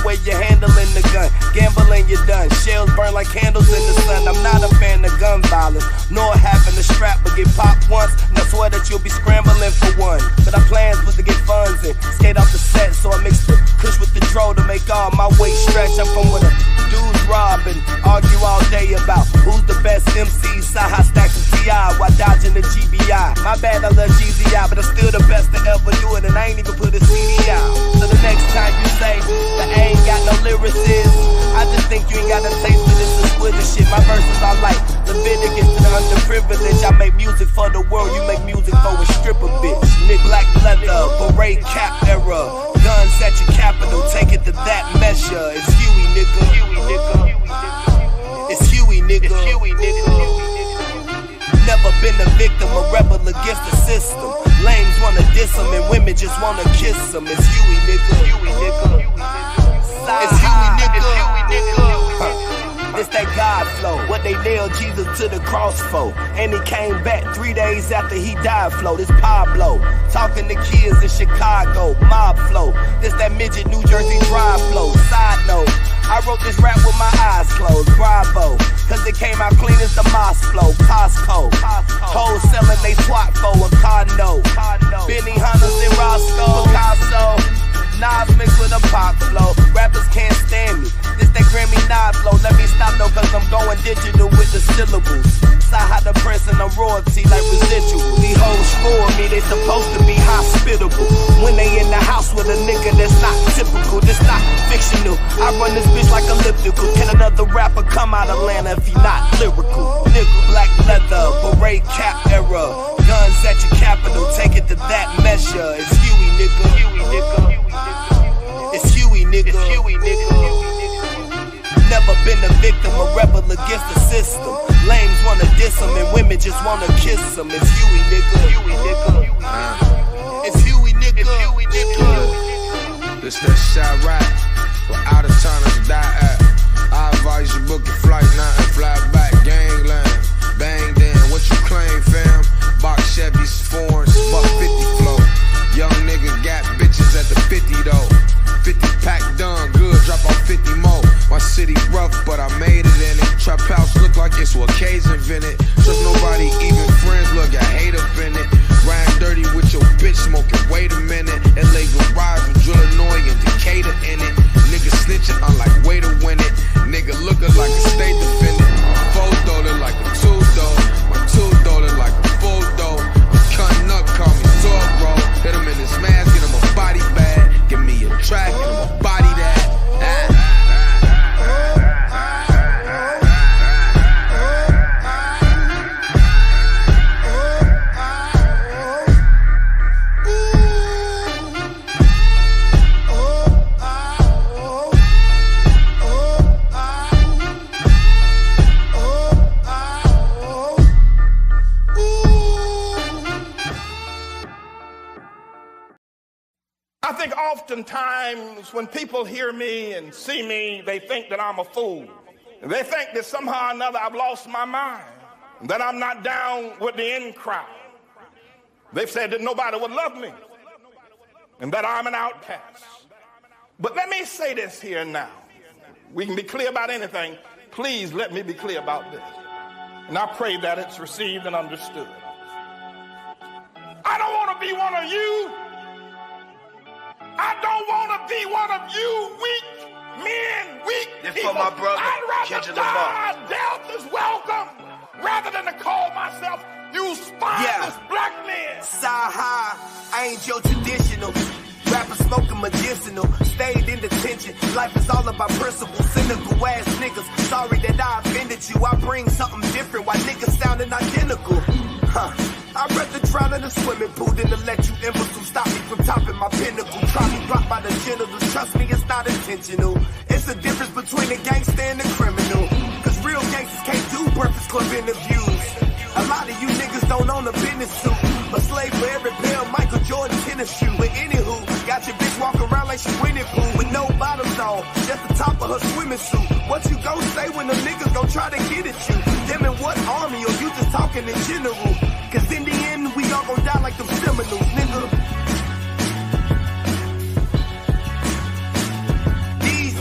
way you're handling the gun. Gambling, you're done. Shells burn like candles in the sun. I'm not a fan of gun violence, nor having a strap, but get popped once, and I swear that you'll be scrambling for one. But our plans was to get funds and skate off the set, so I mixed the kush with the dro to make all my weight stretch. I'm from with a dudes rob and argue all day about who's the best MC, Saha stacks of TI while dodging the GBI. My bad, I love GZI, but I'm still the best to ever do it, and I ain't even put a CD out. So the next time you say that I ain't got no lyricists, I just think you ain't got a taste for this Twitter shit. My verses are like Leviticus to the underprivileged. I make music for the world, you make music for a stripper bitch. Nick black leather, beret cap era, guns at your capital, take it to that measure. It's Huey, nigga. It's Huey, nigga. Never been a victim, a rebel against the system. Lames wanna diss them and women just wanna kiss them. It's Huey, nigga. It's Huey, nigga. It's that God flow, what they nailed Jesus to the cross for. And he came back 3 days after he died flow. This Pablo, talking to kids in Chicago, mob flow. This that midget New Jersey drive flow. Side note, I wrote this rap with my eyes closed, bravo. Cause it came out clean as the Moss flow, Costco. Hoes selling they twat for a condo. Benny Hunters and Roscoe, Picasso. Nas mixed with a pop flow. Rappers can't stand me. This that Grammy Nas flow. Let me stop though, cause I'm going digital with the syllables. Saha the Prince and I'm royalty like residual. These hoes for me, they supposed to be hospitable. When they in the house with a nigga that's not typical, this not fictional. I run this bitch like elliptical. Can another rapper come out of Atlanta if he not lyrical? Nigga, black leather, beret cap era, guns at your capital, take it to that measure. It's Huey, nigga. It's Huey, nigga. Never been a victim, a rebel against the system. Lames wanna diss them and women just wanna kiss them. It's Huey, nigga. It's Huey, nigga. This that shot right, where out of towners die at. I advise you book your flight now and fly back. Gangland, bang then, what you claim, fam? Box Chevys, foreigns, $150 flow. Young nigga got bitches at the 50 though. 50 pack done, good, drop off 50 more. My city rough, but I made it in it. Trap house look like it's what K's invented. Trust nobody, even friends, look, I hate up in it. Rhyme dirty with your bitch smoking, wait a minute. LA garage with Drill Illinois and Decatur in it. Nigga snitching, I'm like, way to win it. Nigga looking like a state defendant. Photo look like a two-door. My two-door look like a full-door. I'm cutting up, call me Zorro. Hit him in his mask, get him a body bag. Give me a track, and I'ma body that. I think oftentimes when people hear me and see me, they think that I'm a fool. They think that somehow or another I've lost my mind, that I'm not down with the in crowd. They've said that nobody would love me and that I'm an outcast. But let me say this here now. We can be clear about anything. Please let me be clear about this. And I pray that it's received and understood. I don't want to be one of you. I don't want to be one of you weak men, weak people. For my brother, I'd rather die. Death is welcome rather than to call myself you spineless black men. Saha, I ain't your traditional. Rapper smoking medicinal, stayed in detention. Life is all about principle, cynical ass niggas. Sorry that I offended you. I bring something different while niggas sounding identical. I'd rather drown in a swimming pool than to let you imbeciles stop me from topping my pinnacle. Try me blocked by the genitals, trust me, it's not intentional. It's the difference between a gangster and a criminal. Cause real gangsters can't do Breakfast Club interviews. A lot of you niggas don't own a business suit. A slave for every pair of Michael Jordan tennis shoe. But anywho, got your bitch walking around like she winning pool with no bottoms on, just the top of her swimming suit. What you gon' say when the niggas gon' try to get at you? Them in what army, or you just talking in general? Cause in the end, we all gon' die like them Seminoles, nigga. These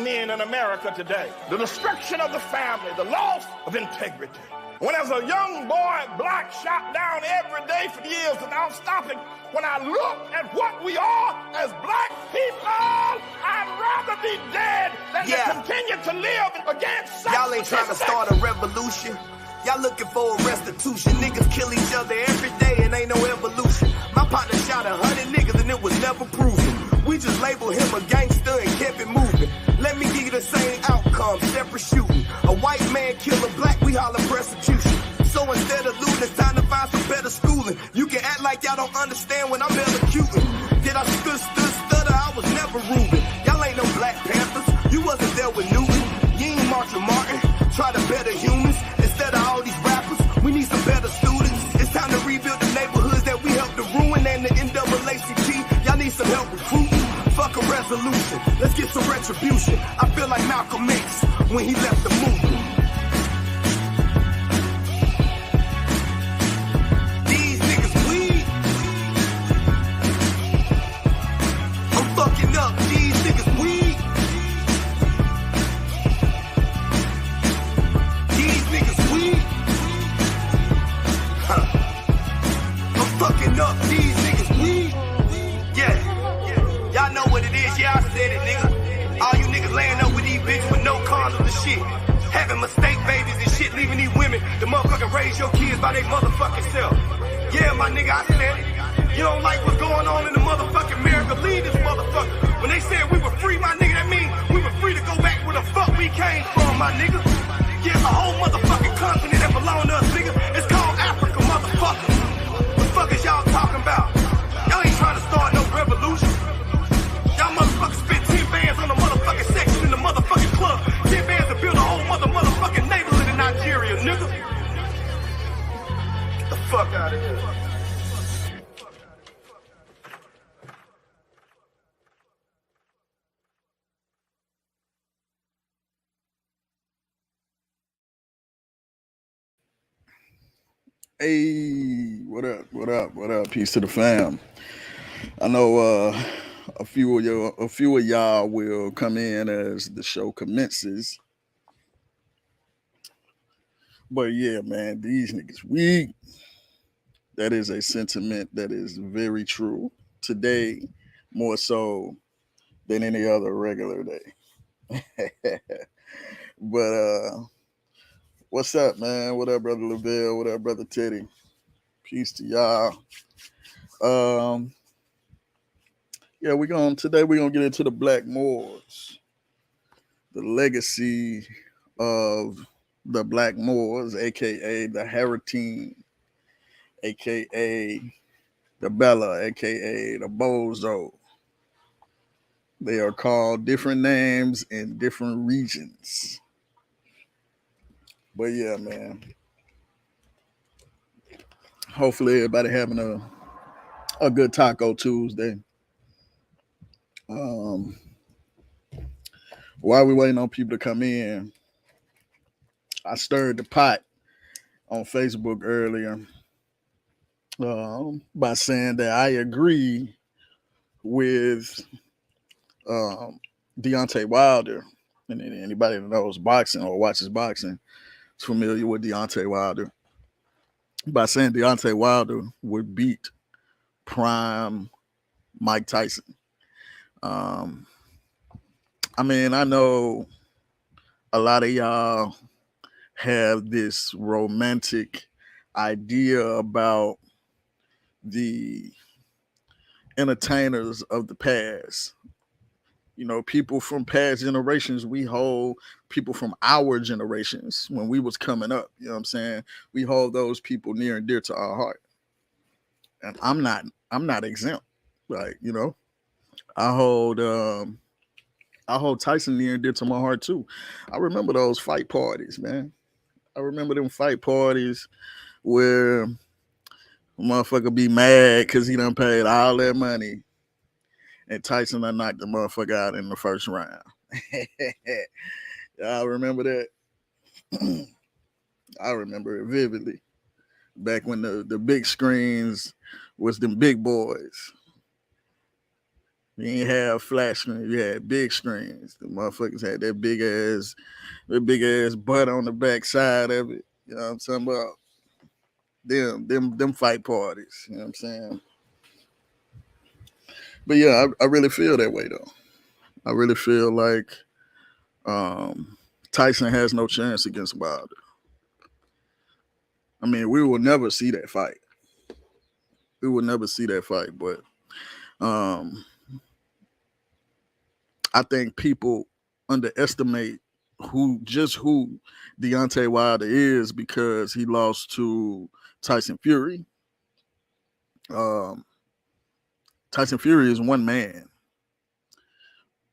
men in America today. The destruction of the family, the loss of integrity. When as a young boy, black shot down every day for years without stopping, when I look at what we are as black people, I'd rather be dead than to continue to live against such. Y'all ain't trying to start a revolution. Y'all looking for a restitution. Niggas kill each other every day and ain't no evolution. My partner shot 100 niggas and it was never proven. We just labeled him a gangster and kept it moving. Let me give you the same outcome, separate shooting. A white man kill a black, we holler persecution. So instead of looting, it's time to find some better schooling. You can act like y'all don't understand when I'm elocuting. Did I stutter? I was never Reuben. Y'all ain't no Black Panthers. You wasn't there with Newton. You ain't Martin Martin. Try to better humans. Instead of all these rappers, we need some better students. It's time to rebuild the neighborhoods that we helped to ruin. And the NAACP, y'all need some help recruiting. Fuck a resolution. Let's get some retribution. I feel like Malcolm X when he left the movement. These niggas weak. I'm fucking up. These niggas weak. These niggas weak. I'm fucking up. These niggas weak. Yeah. Y'all know what it is, yeah, I said it, nigga. All you niggas laying up with these bitches with no condoms and shit. Having mistake babies and shit, leaving these women to motherfucking raise your kids by their motherfucking self. Yeah, my nigga, I said it. You don't like what's going on in the motherfucking America, leave this motherfucker. When they said we were free, my nigga, that means we were free to go back where the fuck we came from, my nigga. Yeah, a whole motherfucking continent that belong to us, nigga. It's called Africa, motherfucker. What the fuck is y'all talking about? Y'all ain't trying to start no revolution. Y'all motherfuckers spent 10 bands on the motherfucking section in the motherfucking club. 10 bands to build a whole motherfucking neighborhood in Nigeria, nigga. Get the fuck out of here. Hey, what up? What up? What up? Peace to the fam. I know a few of y'all will come in as the show commences. But yeah, man, these niggas weak. That is a sentiment that is very true today, more so than any other regular day. But what's up, man? What up, brother Lavelle? What up, brother Teddy? Peace to y'all. Yeah, today we're gonna get into the Black Moors, the legacy of the Black Moors, aka the Haratin, aka the Bella, aka the Bozo. They are called different names in different regions. But yeah, man. Hopefully everybody having a good Taco Tuesday. While we waiting on people to come in, I stirred the pot on Facebook earlier by saying that I agree with Deontay Wilder. And anybody that knows boxing or watches boxing is familiar with Deontay Wilder. By saying Deontay Wilder would beat prime Mike Tyson. I mean, I know a lot of y'all have this romantic idea about the entertainers of the past. You know, people from past generations, we hold people from our generations when we was coming up. You know what I'm saying? We hold those people near and dear to our heart. And I'm not exempt. Like, you know, I hold Tyson near and dear to my heart too. I remember those fight parties, man. I remember them fight parties where a motherfucker be mad because he done paid all that money and Tyson done knocked the motherfucker out in the first round. Y'all remember that? I remember it vividly. Back when the big screens was them big boys. You ain't have flat screen. You had big screens. The motherfuckers had that big ass butt on the back side of it. You know what I'm talking about? Them fight parties. You know what I'm saying? But yeah, I really feel that way though. I really feel like um, Tyson has no chance against Wilder. I mean, we will never see that fight. We will never see that fight, but um, I think people underestimate who Deontay Wilder is because he lost to Tyson Fury. Um, Tyson Fury is one man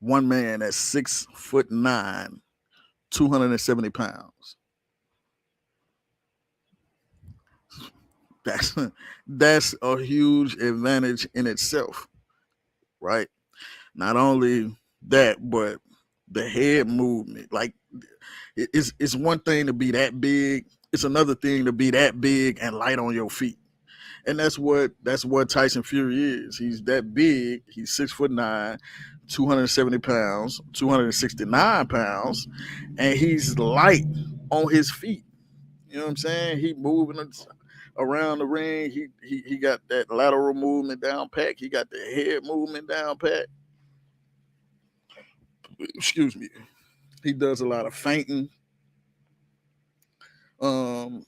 at 6'9", 270 pounds. That's that's a huge advantage in itself, right? Not only that, but the head movement. Like it's one thing to be that big. It's another thing to be that big and light on your feet. And that's what Tyson Fury is. He's that big. He's 6'9", 270 pounds, 269 pounds, and he's light on his feet. You know what I'm saying? He moving around the ring. He got that lateral movement down pat. He got the head movement down pat. Excuse me. He does a lot of feinting. Um,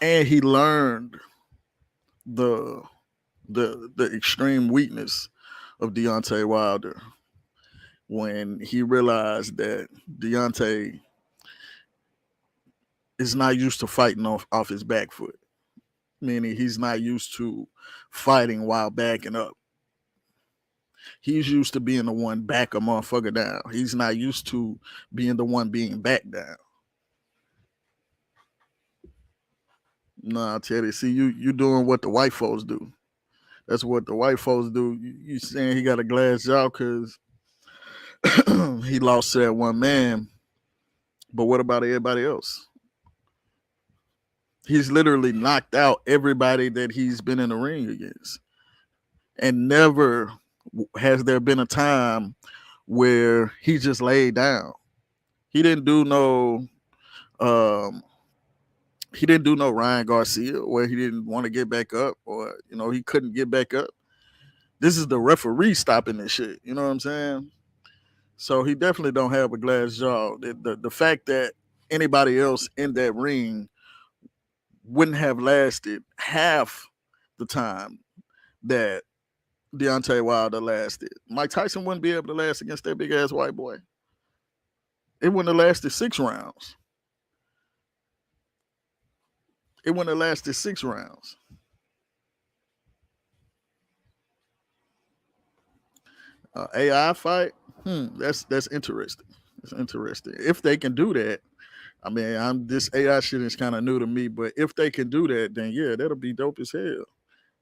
and he learned the the extreme weakness of Deontay Wilder when he realized that Deontay is not used to fighting off his back foot, meaning he's not used to fighting while backing up. He's used to being the one back a motherfucker down. He's not used to being the one being back down. Nah, Teddy, see you doing what the white folks do. That's what the white folks do. You saying he got a glass jaw because he lost to that one man, but what about everybody else? He's literally knocked out everybody that he's been in the ring against, and never has there been a time where he just laid down. He didn't do no um, he didn't do no Ryan Garcia where he didn't want to get back up or he couldn't get back up. This is the referee stopping this shit. You know what I'm saying? So he definitely don't have a glass jaw. The fact that anybody else in that ring wouldn't have lasted half the time that Deontay Wilder lasted. Mike Tyson wouldn't be able to last against that big ass white boy. It wouldn't have lasted 6 rounds. It wouldn't have lasted 6 rounds. AI fight. That's interesting. It's interesting. If they can do that, I mean, this AI shit is kind of new to me, but if they can do that, then yeah, that'll be dope as hell.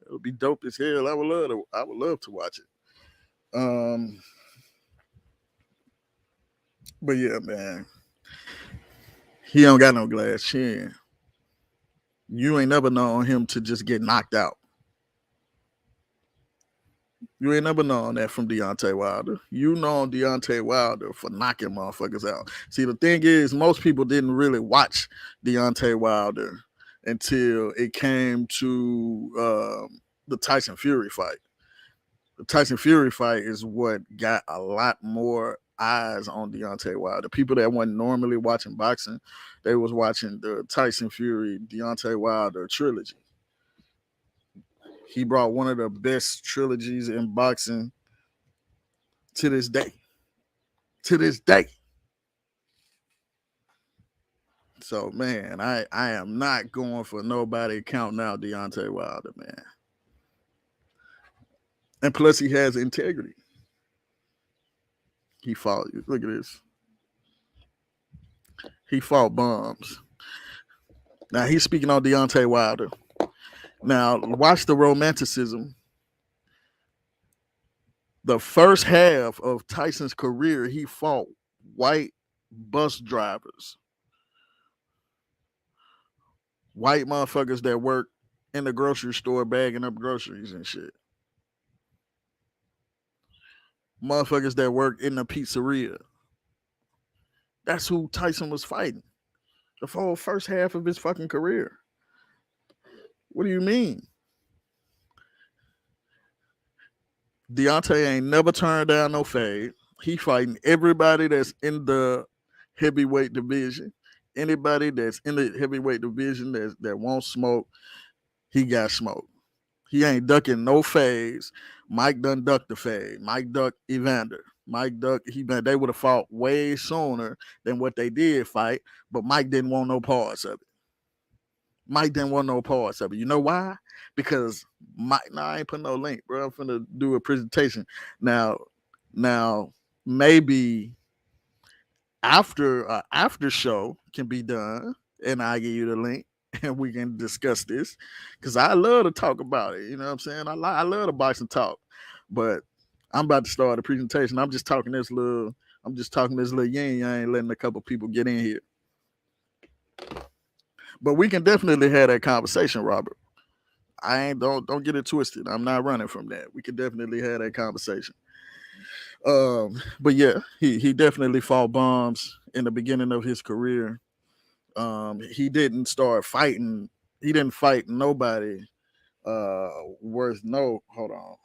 It'll be dope as hell. I would love to watch it. But yeah, man, he don't got no glass chin. You ain't never known him to just get knocked out. You ain't never known that from Deontay Wilder. You know Deontay Wilder for knocking motherfuckers out. See, the thing is, most people didn't really watch Deontay Wilder until it came to the Tyson Fury fight. The Tyson Fury fight is what got a lot more eyes on Deontay Wilder. People that weren't normally watching boxing, they was watching the Tyson Fury, Deontay Wilder trilogy. He brought one of the best trilogies in boxing to this day. To this day. So, man, I am not going for nobody counting out Deontay Wilder, man. And plus, he has integrity. He fought. Look at this. He fought bombs. Now, he's speaking on Deontay Wilder. Now, watch the romanticism. The first half of Tyson's career, he fought white bus drivers, white motherfuckers that work in the grocery store bagging up groceries and shit. motherfuckers that work in the pizzeria. That's who Tyson was fighting the whole first half of his fucking career. What do you mean? Deontay ain't never turned down no fade. He fighting everybody that's in the heavyweight division. Anybody that's in the heavyweight division that won't smoke, he got smoke. He ain't ducking no fades. Mike done ducked the fade. Mike ducked Evander. Mike ducked. They would have fought way sooner than what they did fight, but Mike didn't want no parts of it. Mike didn't want no parts of it. You know why? Because Mike, I ain't put no link, bro. I'm finna do a presentation. Now, maybe after show can be done, and I give you the link, and we can discuss this. Cause I love to talk about it. You know what I'm saying? I love to box and talk, but I'm about to start a presentation. I'm just talking this little yin yang, letting a couple people get in here. But we can definitely have that conversation, Robert. I ain't don't get it twisted. I'm not running from that. We could definitely have that conversation. But yeah, he definitely fought bombs in the beginning of his career. He didn't start fighting. He didn't fight nobody worth no. Hold on,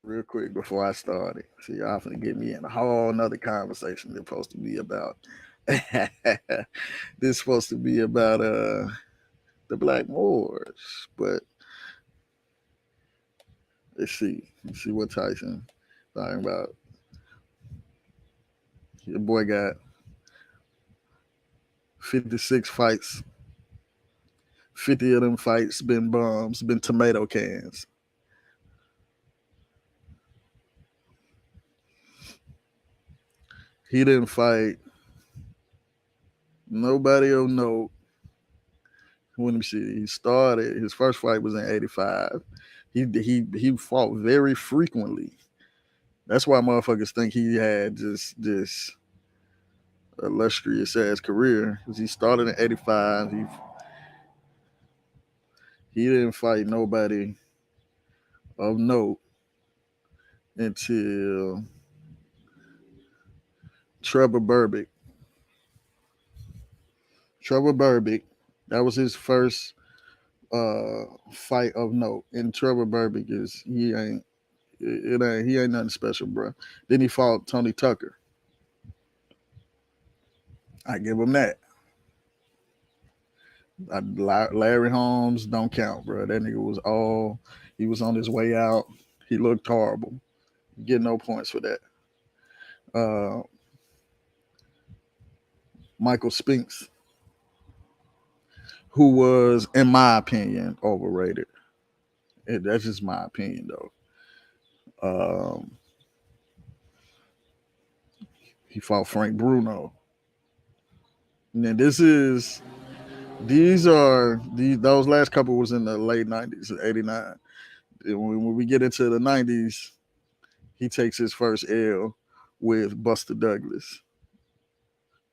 real quick before I started. See, y'all finna get me in a whole nother conversation. They're supposed to be about. This supposed to be about the Black Moors, but let's see what Tyson talking about. Your boy got 56 fights. 50 of them fights been bombs, been tomato cans. He didn't fight nobody of note. Let me see. He started his first fight was in '85. He fought very frequently. That's why motherfuckers think he had just this illustrious ass career. Cause he started in '85. He didn't fight nobody of note until Trevor Burbick. Trevor Burbick, that was his first fight of note. And Trevor Burbick he ain't nothing special, bro. Then he fought Tony Tucker. I give him that. Larry Holmes don't count, bro. That nigga was he was on his way out. He looked horrible. Get no points for that. Uh, Michael Spinks, who was, in my opinion, overrated. That's just my opinion, though. He fought Frank Bruno. And then those last couple was in the late 90s, '89. When we get into the 90s, he takes his first L with Buster Douglas.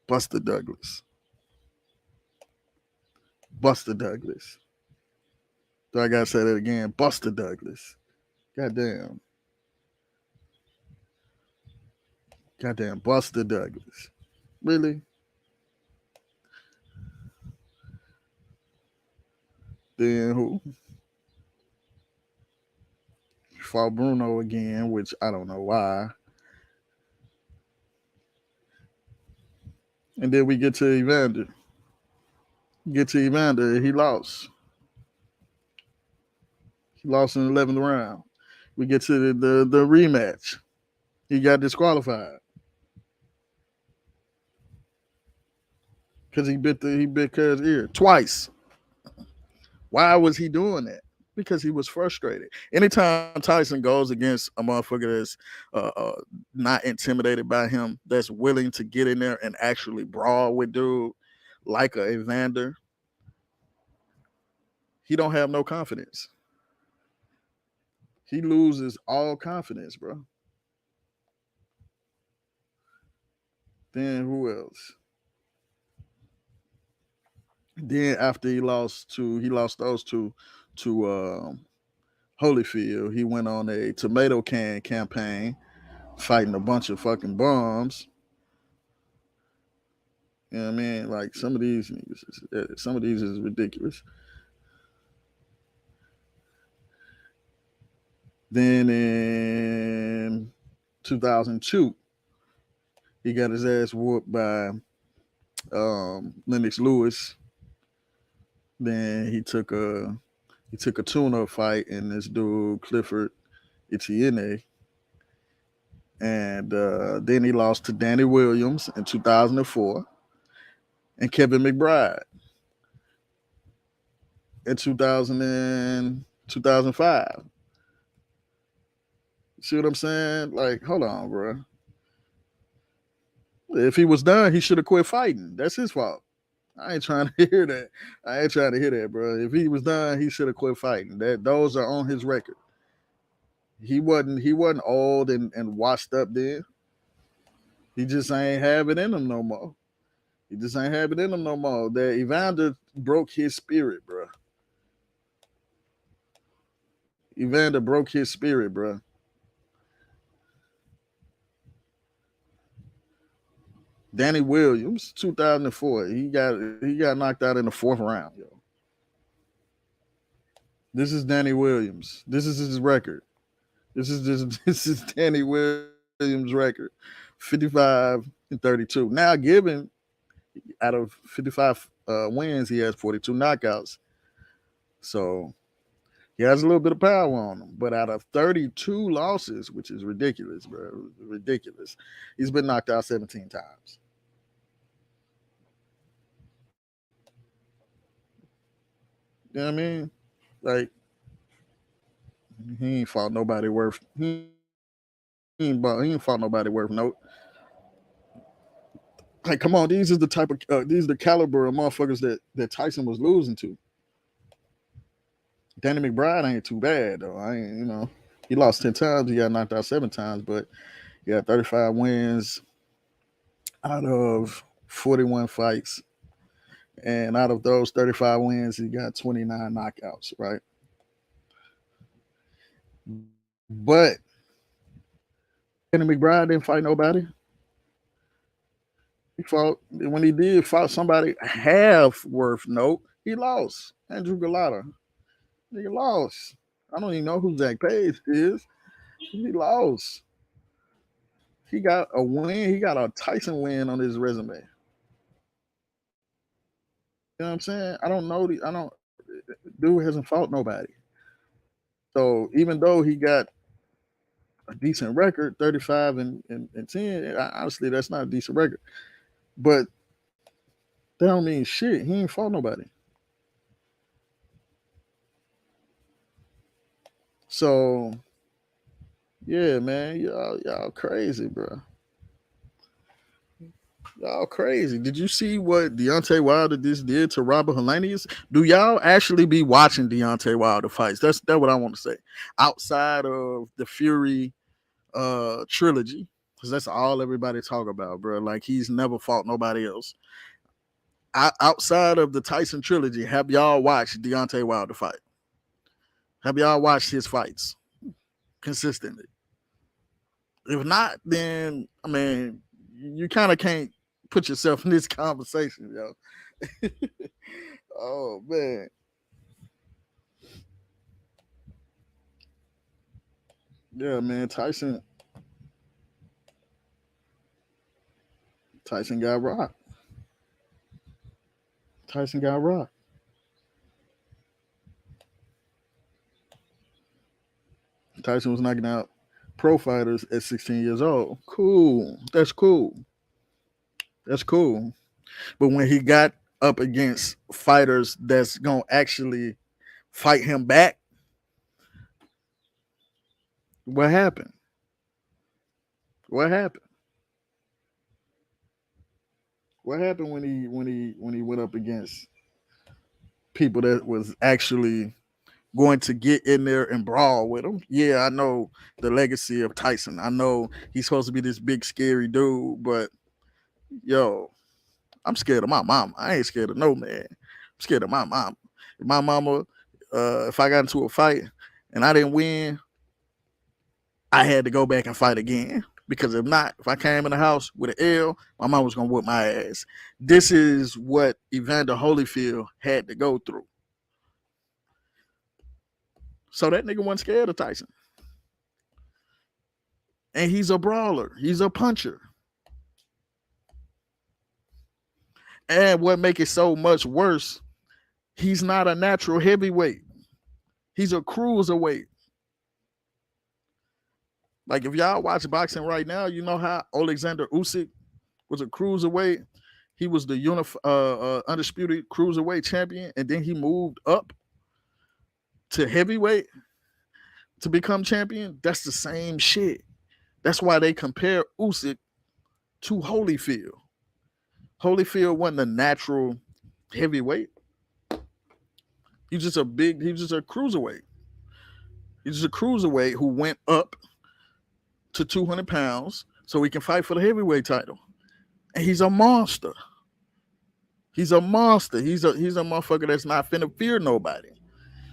Buster Douglas. Buster Douglas. Do I gotta say that again? Buster Douglas. Goddamn. Goddamn Buster Douglas. Really? Then who? Fought Bruno again, which I don't know why. And then we get to Evander. He lost. He lost in the 11th round. We get to the rematch. He got disqualified because he bit Cuz ear twice. Why was he doing that? Because he was frustrated. Anytime Tyson goes against a motherfucker that's not intimidated by him, that's willing to get in there and actually brawl with dude like a Evander, he don't have no confidence. He loses all confidence, bro. Then who else? Then after he lost those two to Holyfield. He went on a tomato can campaign, fighting a bunch of fucking bums. You know what I mean? Like some of these niggas, some of these is ridiculous. Then in 2002, he got his ass whooped by Lennox Lewis. Then he took a tune-up fight in this dude Clifford Etienne, and then he lost to Danny Williams in 2004 and Kevin McBride in 2005. See what I'm saying? Like, hold on, bro. If he was done, he should have quit fighting. That's his fault. I ain't trying to hear that. I ain't trying to hear that, bro. If he was done, he should have quit fighting. Those are on his record. He wasn't old and washed up then. He just ain't have it in him no more. He just ain't have it in him no more. That Evander broke his spirit, bro. Evander broke his spirit, bro. Danny Williams, 2004. He got knocked out in the fourth round, yo. This is Danny Williams. This is his record. This is Danny Williams' record. 55 and 32. Now given out of 55 wins, he has 42 knockouts. So he has a little bit of power on him. But out of 32 losses, which is ridiculous, bro. Ridiculous. He's been knocked out 17 times. You know what I mean? Like, he ain't fought nobody worth. He ain't fought nobody worth note. Like, come on, these are the caliber of motherfuckers that Tyson was losing to. Danny McBride ain't too bad though. I ain't, he lost 10 times. He got knocked out 7 times, but he got 35 wins out of 41 fights. And out of those 35 wins, he got 29 knockouts, right? But Danny McBride didn't fight nobody. He fought somebody half worth note. He lost. Andrew Galata. He lost. I don't even know who Zach Page is. He lost. He got a win. He got a Tyson win on his resume. You know what I'm saying? I don't know. Dude hasn't fought nobody. So even though he got a decent record, 35 and 10, honestly, that's not a decent record. But that don't mean shit. He ain't fought nobody. So yeah, man, y'all crazy, bro. Y'all crazy. Did you see what Deontay Wilder just did to Robert Helenius? Do y'all actually be watching Deontay Wilder fights? That's what I want to say. Outside of the Fury trilogy, because that's all everybody talk about, bro. Like, he's never fought nobody else. Outside of the Tyson trilogy, have y'all watched Deontay Wilder fight? Have y'all watched his fights consistently? If not, then I mean, you kind of can't put yourself in this conversation, yo. Oh man. Yeah, man. Tyson got rocked. Tyson got rocked. Tyson was knocking out pro fighters at 16 years old. Cool. That's cool. That's cool. But when he got up against fighters that's gonna actually fight him back, what happened? What happened? What happened when he went up against people that was actually going to get in there and brawl with him? Yeah, I know the legacy of Tyson. I know he's supposed to be this big scary dude, but yo, I'm scared of my mom. I ain't scared of no man. I'm scared of my mom. If my mama, if I got into a fight and I didn't win, I had to go back and fight again. Because if not, if I came in the house with an L, my mom was gonna whip my ass. This is what Evander Holyfield had to go through. So that nigga wasn't scared of Tyson. And he's a brawler. He's a puncher. And what makes it so much worse, he's not a natural heavyweight. He's a cruiserweight. Like if y'all watch boxing right now, you know how Alexander Usyk was a cruiserweight. He was the undisputed cruiserweight champion, and then he moved up to heavyweight to become champion. That's the same shit. That's why they compare Usyk to Holyfield. Holyfield wasn't a natural heavyweight. He's just a cruiserweight. He's just a cruiserweight who went up to 200 pounds so he can fight for the heavyweight title. And he's a monster. He's a monster. He's a motherfucker that's not finna fear nobody.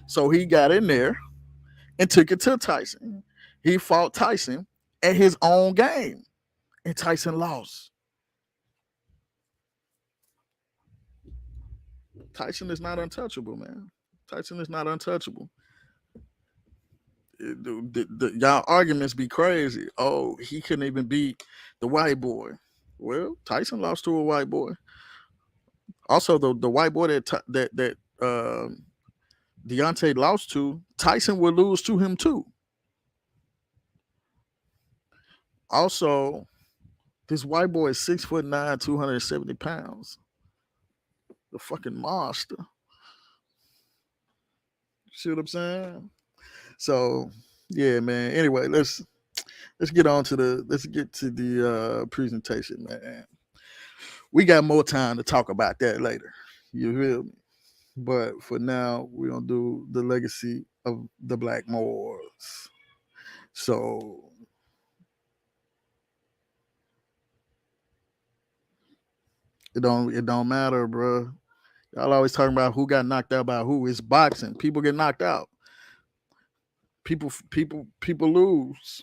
So he got in there and took it to Tyson. He fought Tyson at his own game, and Tyson lost. Tyson is not untouchable, man. Tyson is not untouchable. Y'all arguments be crazy. Oh, he couldn't even beat the white boy. Well, Tyson lost to a white boy. Also, the white boy that Deontay lost to, Tyson would lose to him too. Also, this white boy is 6'9", 270 pounds. The fucking monster. See what I'm saying? So yeah, man. Anyway, let's get to the presentation, man. We got more time to talk about that later. You feel me? But for now, we're gonna do the legacy of the Black Moors. So it don't matter, bro. Y'all always talking about who got knocked out by who. It's boxing. People get knocked out. People lose.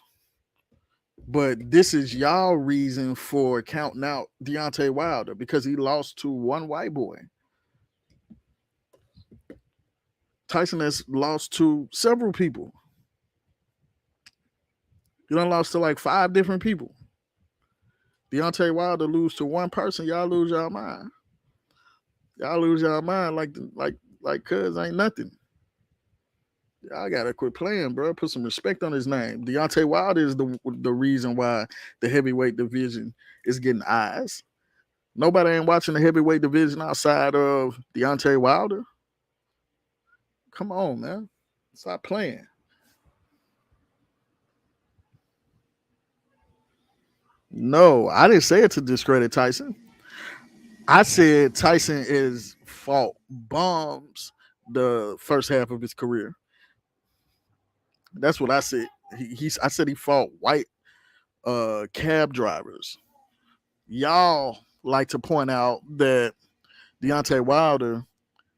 But this is y'all reason for counting out Deontay Wilder because he lost to one white boy. Tyson has lost to several people. You done lost to like 5 different people. Deontay Wilder lose to one person, y'all lose y'all mind. Y'all lose y'all mind like cuz ain't nothing. Y'all gotta quit playing, bro. Put some respect on his name. Deontay Wilder is the reason why the heavyweight division is getting eyes. Nobody ain't watching the heavyweight division outside of Deontay Wilder. Come on, man. Stop playing. No, I didn't say it to discredit Tyson. I said Tyson is fought bombs the first half of his career. That's what I said. I said he fought white cab drivers. Y'all like to point out that Deontay Wilder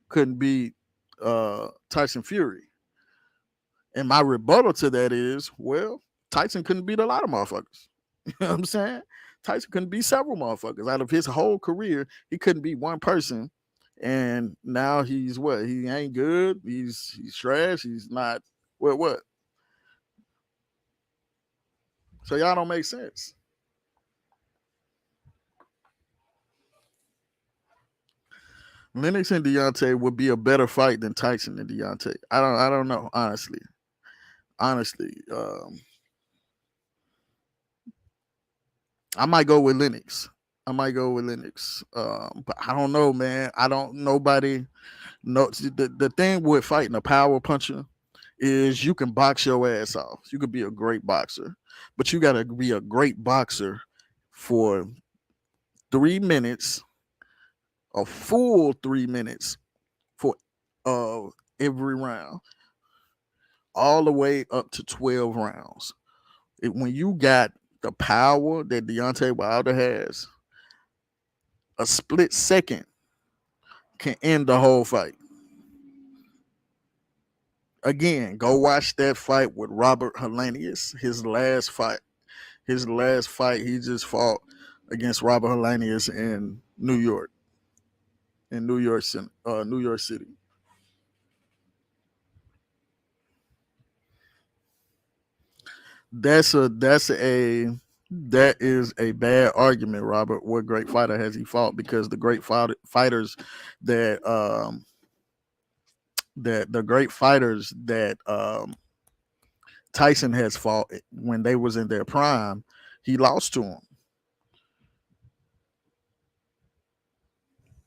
couldn't beat Tyson Fury. And my rebuttal to that is, well, Tyson couldn't beat a lot of motherfuckers. You know what I'm saying? Tyson couldn't beat several motherfuckers. Out of his whole career, he couldn't beat one person. And now he's what? He ain't good. He's trash. He's not what? So y'all don't make sense. Lennox and Deontay would be a better fight than Tyson and Deontay. I don't know, honestly. I might go with Lennox. But I don't know, man. Nobody knows. The thing with fighting a power puncher is you can box your ass off. You could be a great boxer, but you got to be a great boxer for 3 minutes, a full 3 minutes for every round, all the way up to 12 rounds. When you got the power that Deontay Wilder has, a split second can end the whole fight. Again, go watch that fight with Robert Helenius. His last fight, he just fought against Robert Helenius in New York, New York City. That is a bad argument, Robert. What great fighter has he fought? Because the fighters that Tyson has fought when they was in their prime, he lost to them.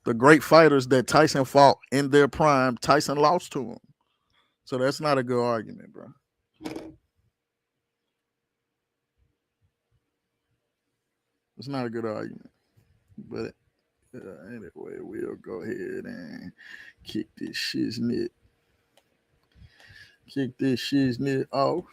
The great fighters that Tyson fought in their prime, Tyson lost to them. So that's not a good argument, bro. It's not a good argument. But anyway, we'll go ahead and kick this shiznit. Kick this shiznit off.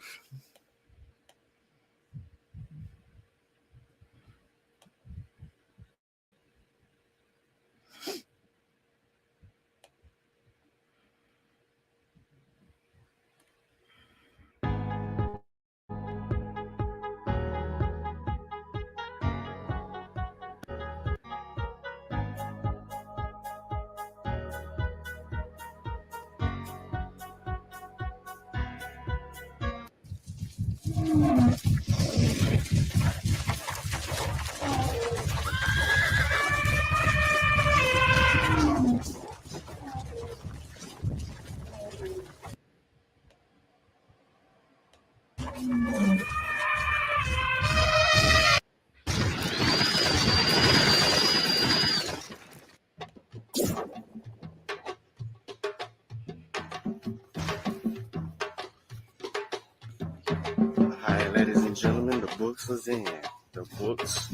Hi, ladies and gentlemen, the books is in. The books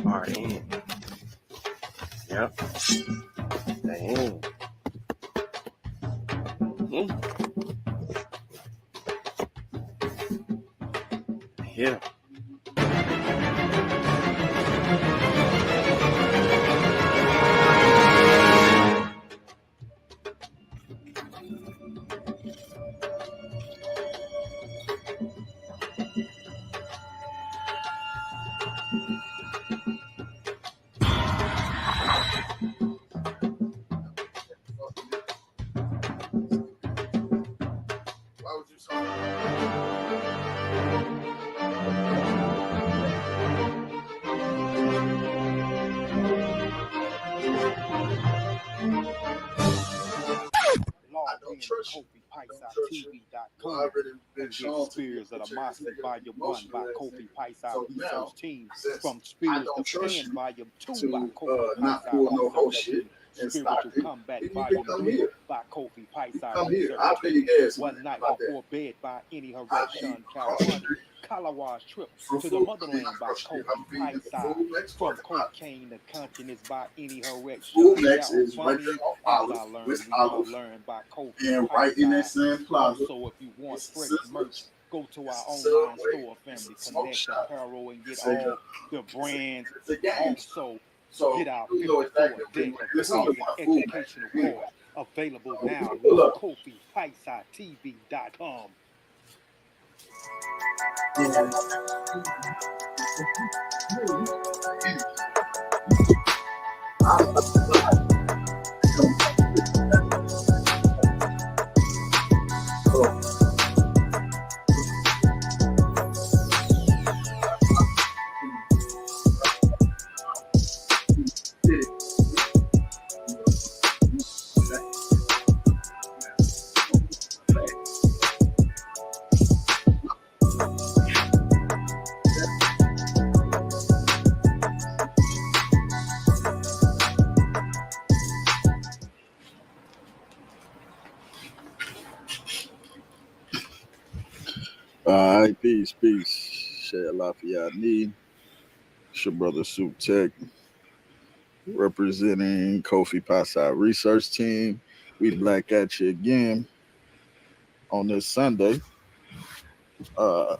are in. Yep, they're in. Yeah. Why would you say? Log don't in to trust you. KofiPiesTV.com Already been and shown get to you. Spears of the Picture Mafia this nigga Volume 1 emotional by ass Kofi nigga. Paisa So now, Research Team, since from I Spears don't to trust Pen you Volume 2 by to Kofi not Paisa pull no whole Research shit Team, and Spiritual stop it, Combat then you Volume can come 3 here. by Kofi Paisa Come here. Research I'll pay Team, your gas One Night about that. Before Bed by Any I'll Haratin, be across the California, street Kalawa's Trip from to the food. I mean, Motherland by across the street. Kofi I'm feeding the Paisa, food next from door. Cocaine to Consciousness by Any Food Haratin, next is right California. there on As I Olive learned, with we all Olive, learn by Kofi and right in that Paisa. same plaza, Also, if you want it's fresh Sizzlers, merch, go to our it's a online Subway, store, it's Family a smoke Connect shop, Apparel, and get it's all the brands. it's a game store. Also, So get our you know 54 exactly deck what of it's quiz only and one food educational anyway. course available So now pull on up. KofiPiesTV.com. All right, peace. Share Lafayette. It's your brother Soup Tech, representing Kofi Pasa Research Team. We back at you again on this Sunday. Uh,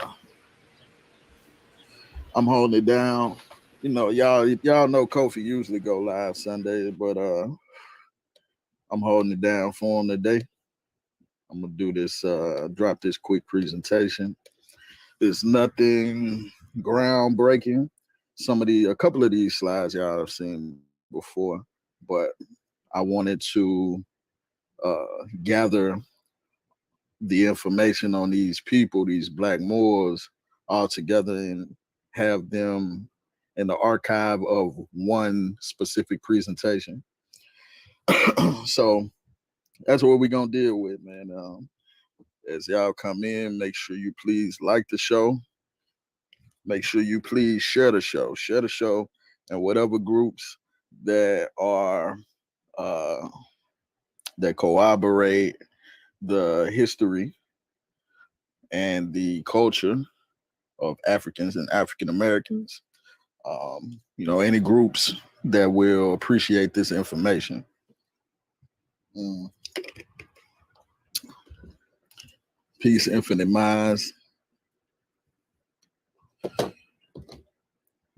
I'm holding it down. You know, y'all know Kofi usually go live Sunday, but I'm holding it down for him today. I'm gonna do this, drop this quick presentation. It's nothing groundbreaking. A couple of these slides y'all have seen before, but I wanted to gather the information on these people, these Black Moors, all together and have them in the archive of one specific presentation. So that's what we're gonna deal with, man. As y'all come in, make sure you please like the show. Make sure you please share the show. Share the show and whatever groups that are uh, that corroborate the history and the culture of Africans and African Americans. Any groups that will appreciate this information. Mm. Peace, Infinite Minds.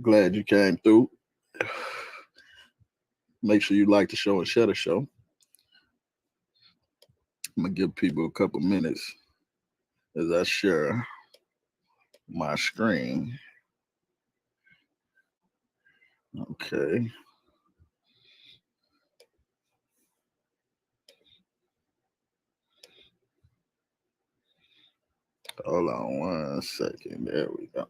Glad you came through. Make sure you like the show and share the show. I'm gonna give people a couple minutes as I share my screen. Okay. Hold on 1 second. There we go.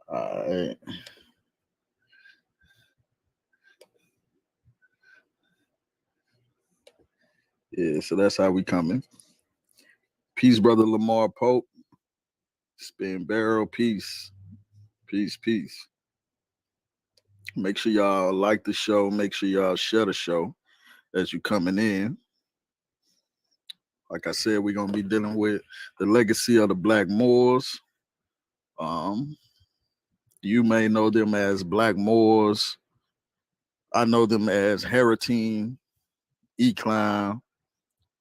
All right. Yeah, so that's how we coming. Peace, brother Lamar Pope. Spin barrel, peace. Peace, peace. Make sure y'all like the show. Make sure y'all share the show as you coming in. Like I said, we're gonna be dealing with the legacy of the Black Moors. You may know them as Black Moors. I know them as Haratin, Ecline,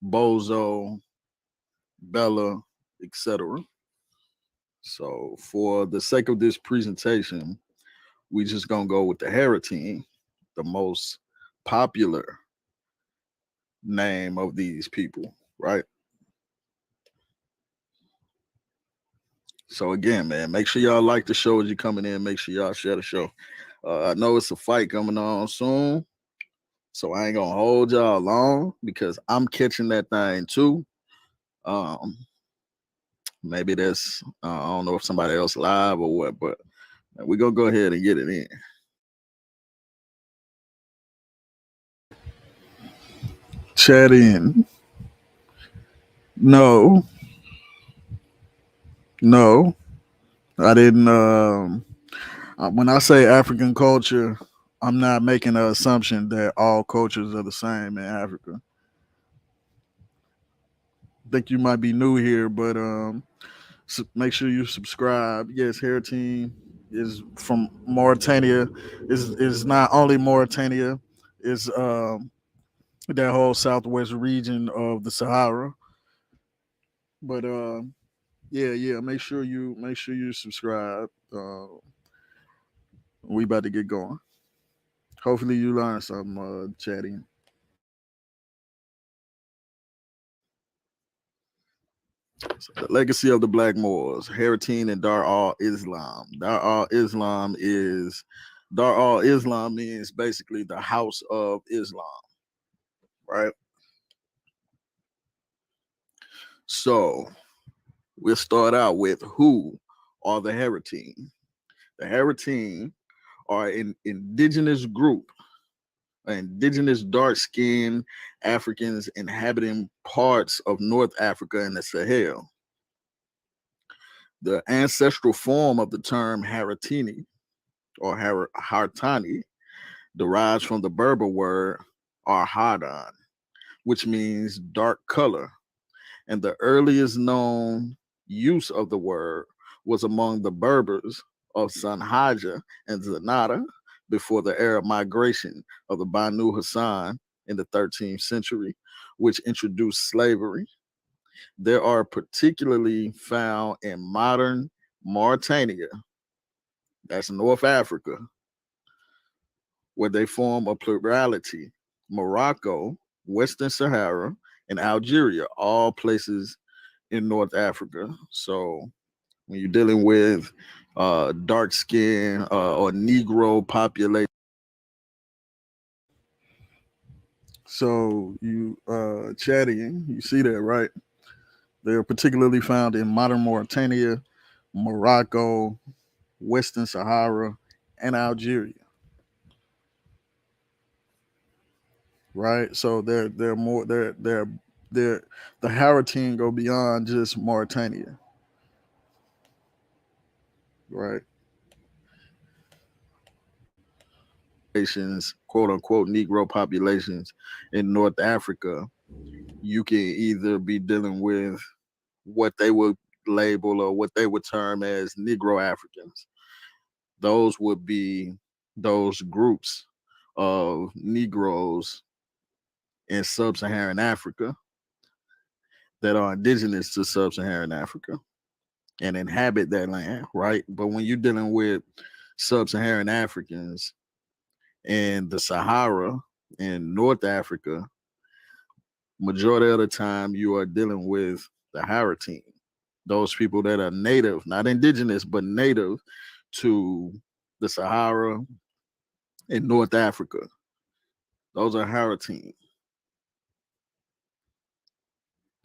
Bozo, Bella, etc. So for the sake of this presentation, we just gonna go with the Haratin, the most popular name of these people, right? So again, man, make sure y'all like the show as you coming in. Make sure y'all share the show. I know it's a fight coming on soon, so I ain't gonna hold y'all long because I'm catching that thing too. Um, Maybe that's I don't know if somebody else live or what, but we're gonna go ahead and get it in. Chat in. No, no, I didn't. When I say African culture, I'm not making an assumption that all cultures are the same in Africa. I think you might be new here, but make sure you subscribe. Yes, Hair Team is from Mauritania. Is not only Mauritania, is that whole southwest region of the Sahara. But yeah. Make sure you subscribe. We about to get going. Hopefully you learn something, chatting. So the legacy of the Black Moors, Haratin and Dar al Islam. Dar al Islam means basically the house of Islam, right? So we'll start out with who are the Haratin. The Haratin are an indigenous group, indigenous dark-skinned Africans inhabiting parts of North Africa and the Sahel. The ancestral form of the term Haratini or Hartani derives from the Berber word Arhadan, which means dark color, and the earliest known use of the word was among the Berbers of Sanhaja and Zanata before the Arab migration of the Banu Hassan in the 13th century, which introduced slavery. There are particularly found in modern Mauritania, that's North Africa, where they form a plurality. Morocco, Western Sahara, and Algeria, all places in North Africa. So when you're dealing with dark skin or Negro population, so you chatting, you see that, right? They're particularly found in modern Mauritania, Morocco, Western Sahara, and Algeria. Right? So they're more they're the Haratin go beyond just Mauritania, right? Quote unquote Negro populations in North Africa, you can either be dealing with what they would label or what they would term as Negro Africans. Those would be those groups of Negroes in sub-Saharan Africa that are indigenous to sub-Saharan Africa and inhabit that land, right? But when you're dealing with sub-Saharan Africans in the Sahara in North Africa, majority of the time you are dealing with the Haratin, those people that are native, not indigenous, but native to the Sahara in North Africa. Those are Haratin.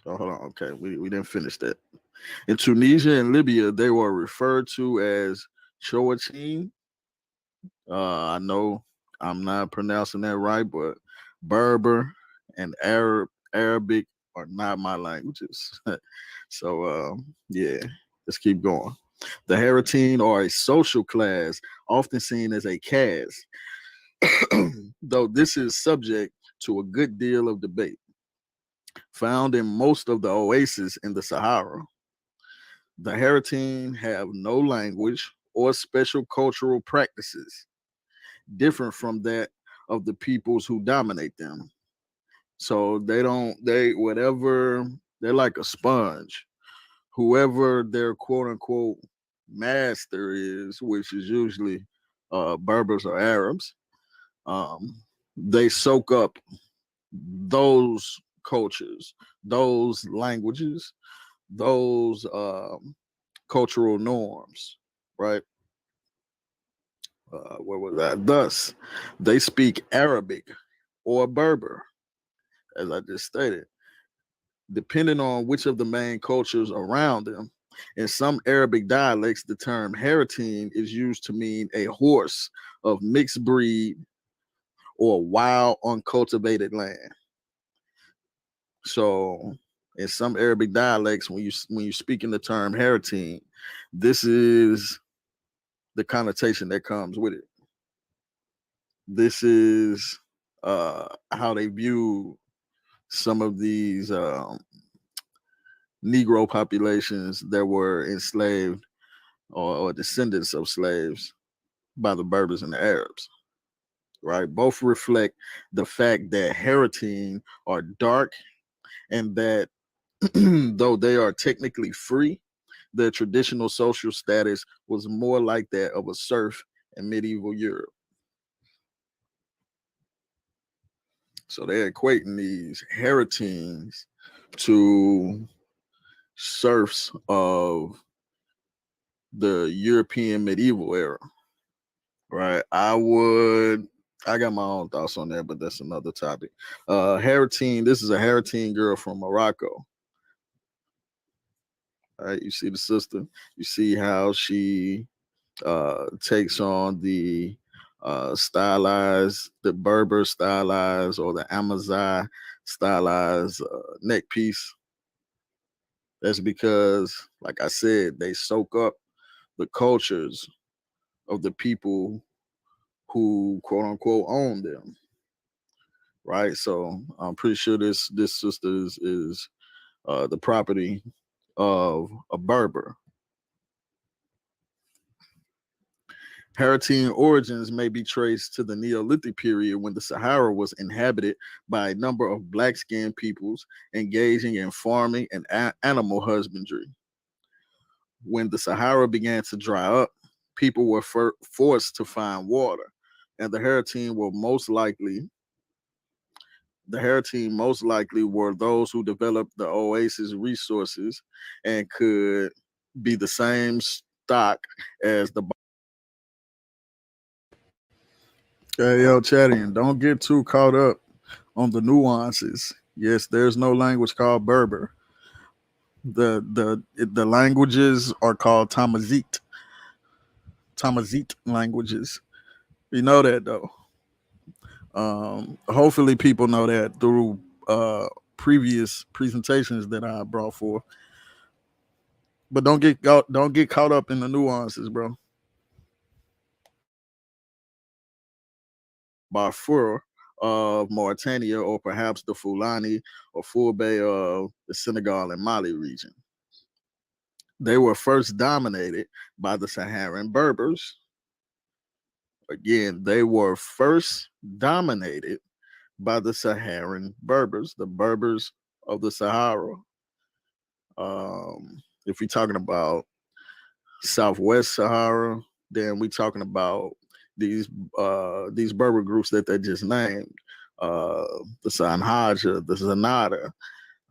Oh, hold on. Okay, we didn't finish that. In Tunisia and Libya, they were referred to as Choachim. I know I'm not pronouncing that right, but Berber and Arabic are not my languages. So yeah, let's keep going. The Haratin are a social class, often seen as a caste, though this is subject to a good deal of debate. Found in most of the oases in the Sahara, the Haratin have no language or special cultural practices different from that of the peoples who dominate them. So whatever, they're like a sponge. Whoever their quote unquote master is, which is usually Berbers or Arabs, they soak up those cultures, those languages, those cultural norms, right? Where was that? Thus, they speak Arabic or Berber, as I just stated, depending on which of the main cultures around them. In some Arabic dialects, the term Haratin is used to mean a horse of mixed breed or wild, uncultivated land. So, in some Arabic dialects, when you speak in the term Haratin, this is the connotation that comes with it. This is how they view some of these Negro populations that were enslaved or descendants of slaves by the Berbers and the Arabs, right? Both reflect the fact that Haratin are dark and that though they are technically free, their traditional social status was more like that of a serf in medieval Europe. So they're equating these Haratins to serfs of the European medieval era, right? I got my own thoughts on that, but that's another topic. Haratin, this is a Haratin girl from Morocco. All right, you see the sister, you see how she takes on the the Berber stylized or the Amazigh stylized neck piece. That's because, like I said, they soak up the cultures of the people who quote unquote own them, right? So I'm pretty sure this sister is the property of a Berber. Haratin origins may be traced to the Neolithic period when the Sahara was inhabited by a number of black-skinned peoples engaging in farming and animal husbandry. When the Sahara began to dry up, people were forced to find water, and the Haratin most likely were those who developed the oasis resources and could be the same stock as the. Hey, yo, Chatty, don't get too caught up on the nuances. Yes, there's no language called Berber. The languages are called Tamazit languages. You know that though. Hopefully, people know that through previous presentations that I brought forth. But don't get caught up in the nuances, bro. Darfur of Mauritania, or perhaps the Fulani or Fulbe of the Senegal and Mali region. They were first dominated by the Saharan Berbers. Again, they were first dominated by the Saharan Berbers, the Berbers of the Sahara. If we're talking about Southwest Sahara, then we're talking about these Berber groups that they just named, the Sanhaja, the Zanata,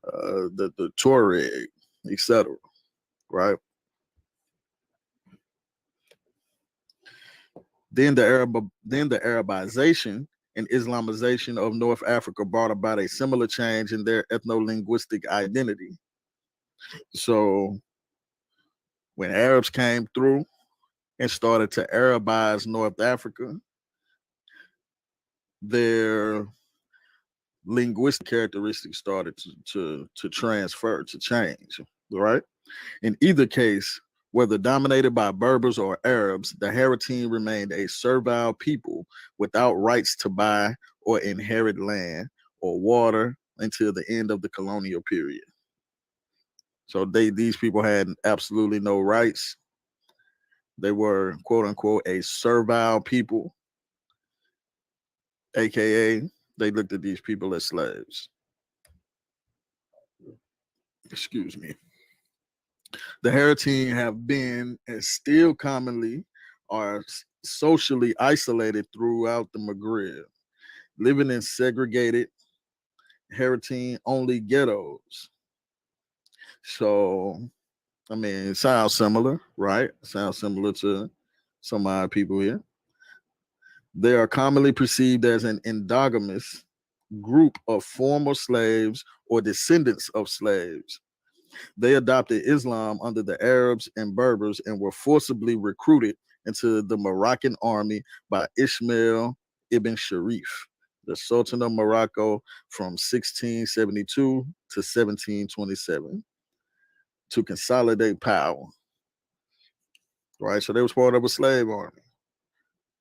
the Tuareg, etc. Right? Then the Arabization and Islamization of North Africa brought about a similar change in their ethno-linguistic identity. So when Arabs came through and started to Arabize North Africa, their linguistic characteristics started to transfer, to change, right? In either case, whether dominated by Berbers or Arabs, the Haratin remained a servile people without rights to buy or inherit land or water until the end of the colonial period. So these people had absolutely no rights. They were, quote unquote, a servile people, aka they looked at these people as slaves. Excuse me. The Haratin have been and still commonly are socially isolated throughout the Maghreb, living in segregated Haratin only ghettos. So, I mean, it sounds similar, right? Sounds similar to some of our people here. They are commonly perceived as an endogamous group of former slaves or descendants of slaves. They adopted Islam under the Arabs and Berbers and were forcibly recruited into the Moroccan army by Ismail ibn Sharif, the Sultan of Morocco from 1672 to 1727, to consolidate power. Right, so they was part of a slave army.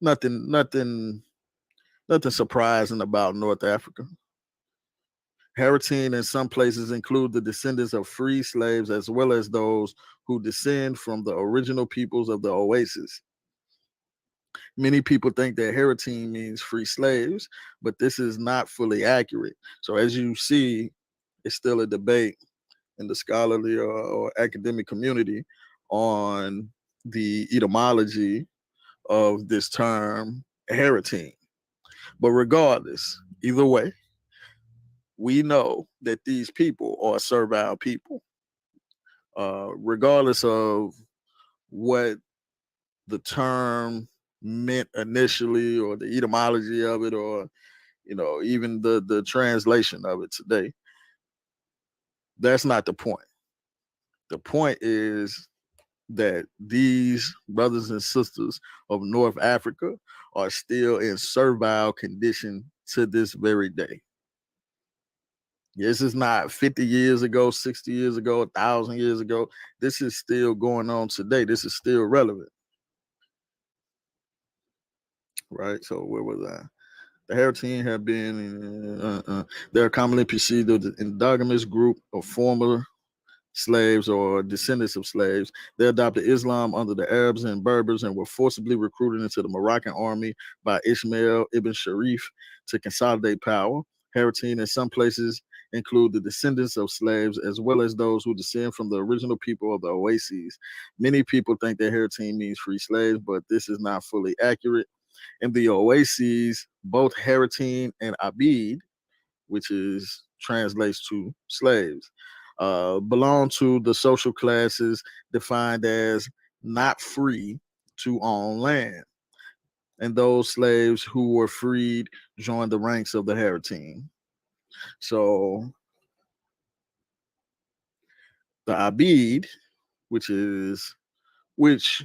Nothing surprising about North Africa. Haratin in some places include the descendants of free slaves as well as those who descend from the original peoples of the oasis. Many people think that Haratin means free slaves, but this is not fully accurate. So as you see, it's still a debate in the scholarly or academic community on the etymology of this term Haratin. But regardless, either way, we know that these people are servile people, regardless of what the term meant initially, or the etymology of it, or even the translation of it today. That's not the point. The point is that these brothers and sisters of North Africa are still in servile condition to this very day. This is not 50 years ago, 60 years ago, 1,000 years ago. This is still going on today. This is still relevant. Right? So where was I? The Haratin have been, they're commonly perceived as an endogamous group of former slaves or descendants of slaves. They adopted Islam under the Arabs and Berbers and were forcibly recruited into the Moroccan army by Ismail ibn Sharif to consolidate power. Haratin in some places include the descendants of slaves as well as those who descend from the original people of the oases. Many people think that Haratin means free slaves, but this is not fully accurate. In the Oases, both Haratin and Abid, which is translates to slaves, belong to the social classes defined as not free to own land. And those slaves who were freed joined the ranks of the Haratin. So the Abid, which is which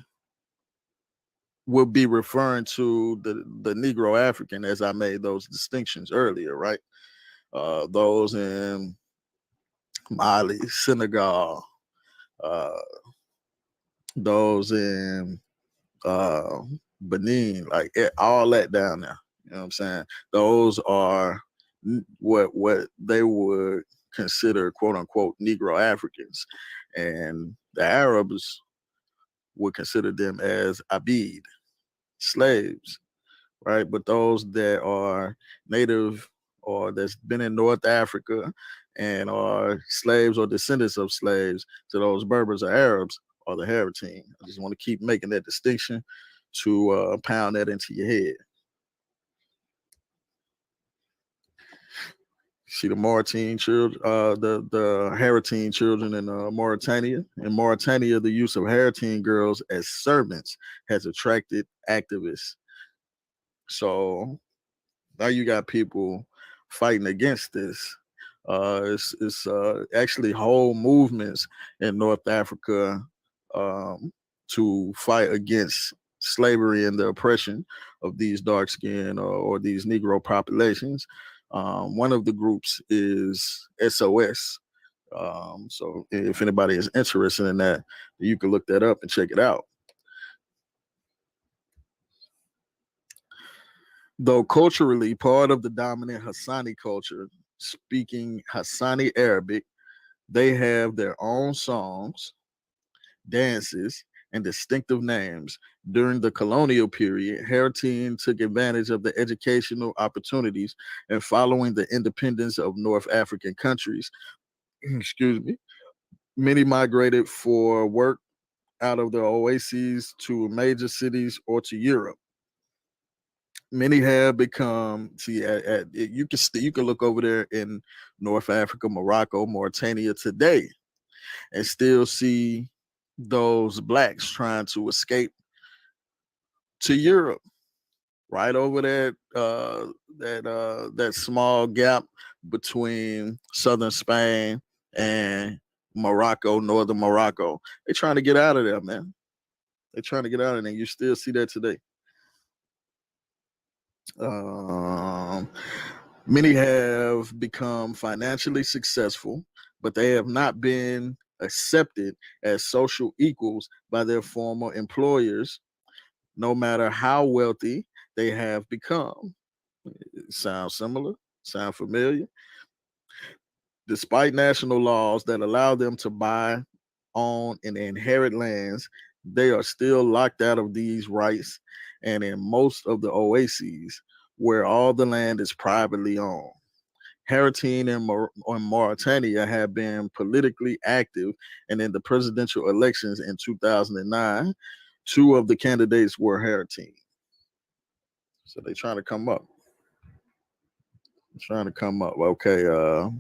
will be referring to the Negro African, as I made those distinctions earlier, right? Those in Mali, Senegal, uh, those in uh, Benin, like all that down there. You know what I'm saying? Those are what they would consider quote unquote Negro Africans, and the Arabs would consider them as Abid, slaves, right? But those that are native or that's been in North Africa and are slaves or descendants of slaves to those Berbers or Arabs are the Haratin. I just want to keep making that distinction to pound that into your head. See the Mauritanian children, the Haratin children in Mauritania. In Mauritania, the use of Haratin girls as servants has attracted activists. So now you got people fighting against this. It's actually whole movements in North Africa to fight against slavery and the oppression of these dark skinned or these Negro populations. One of the groups is SOS. So if anybody is interested in that, you can look that up and check it out. Though culturally part of the dominant Hassani culture, speaking Hassani Arabic, they have their own songs, dances, and distinctive names. During the colonial period, Haratin took advantage of the educational opportunities and following the independence of North African countries. Excuse me. Many migrated for work out of the oases to major cities or to Europe. Many have become you can look over there in North Africa, Morocco, Mauritania today and still see those blacks trying to escape to Europe, right over that small gap between southern Spain and Morocco, northern Morocco. They're trying to get out of there, man. They're trying to get out of there. You still see that today. Um, Many have become financially successful, but they have not been accepted as social equals by their former employers, no matter how wealthy they have become. Sound similar? Sound familiar? Despite national laws that allow them to buy, own, and inherit lands, they are still locked out of these rights. And in most of the oases, where all the land is privately owned. Haratin and Mauritania have been politically active, and in the presidential elections in 2009, two of the candidates were Haratin. So they're trying to come up. Trying to come up. Okay, let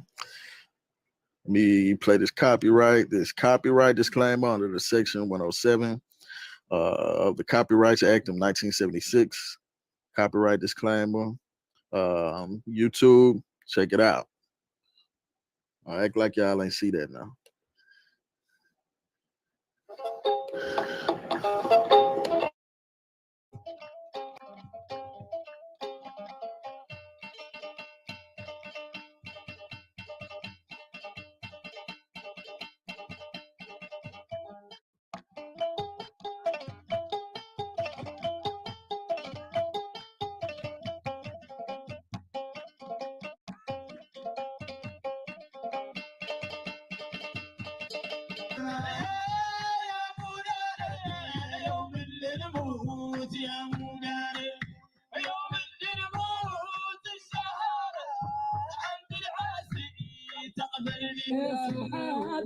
me play this copyright disclaimer under the section 107 of the Copyrights Act of 1976. Copyright disclaimer. YouTube, check it out. I act like y'all ain't see that now.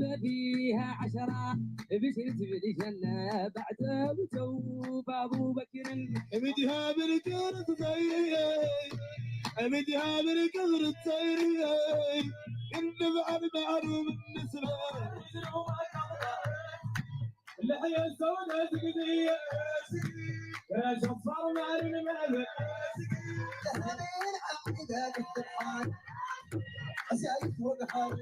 غاب فيها 10 بشرت بالجنة بعد وتوب أبو بكر حمدها بالكرة طيري حمدها بالكرة طيري إن بعد معلوم النسرة اللحية السوداء تقدية يا شفار معلم المالك تهانين عقد ذاك السبحان أسألك وقحر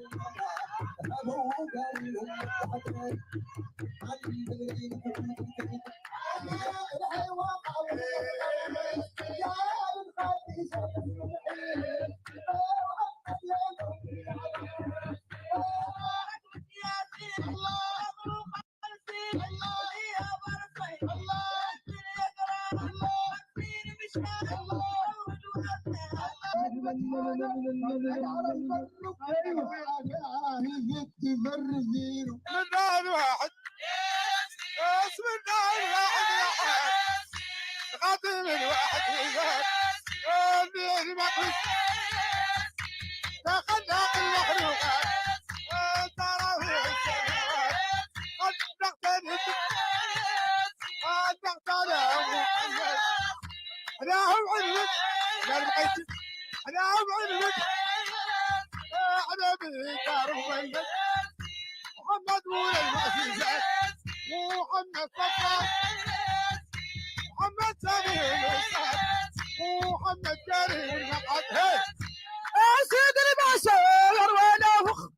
أبو قال لهم حتى علي بدرين من دار واحد اسم الدار واحد خاطر الواحد اللي المقص تخلق المخلوقات ترى في السماوات قد تقترب قد تقترب محمد انا هم علمك انا بقيت انا هم علمك انا بكار محمد محمد مولى المعجزات محمد صفار محمد سامي الوسط محمد كريم المقعد سيد الباشا يروينا فخر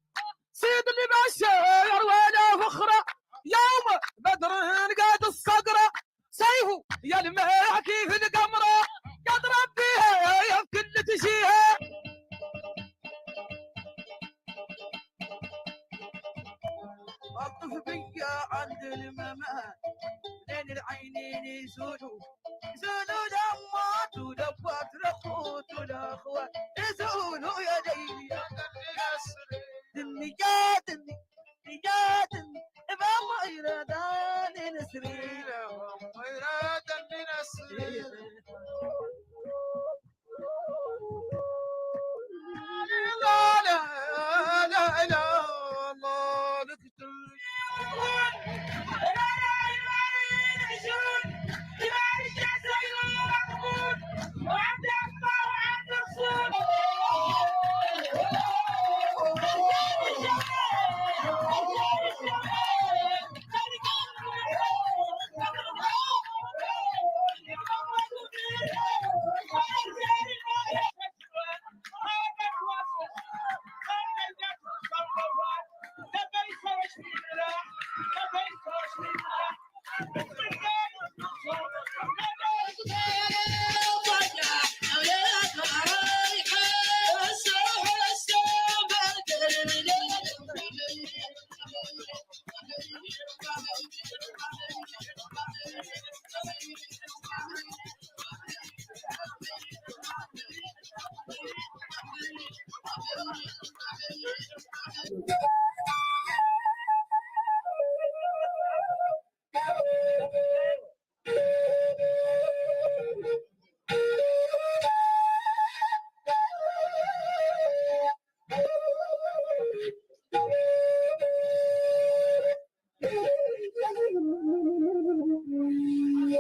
سيد الباشا يروينا فخرة يوم بدر نقاد الصقرة سيفه يلمع كيف القمرة يضرب بيها يا في كل تشيها وقف بيا عند الممات لين العينين يسودوا يسودوا دمات ودبات رخوت والاخوات يسولوا يا ديني دمي يا دمي يا دمي فما يرادان نسرين فما يرادان نسرين لا لا لا لا الله نقتل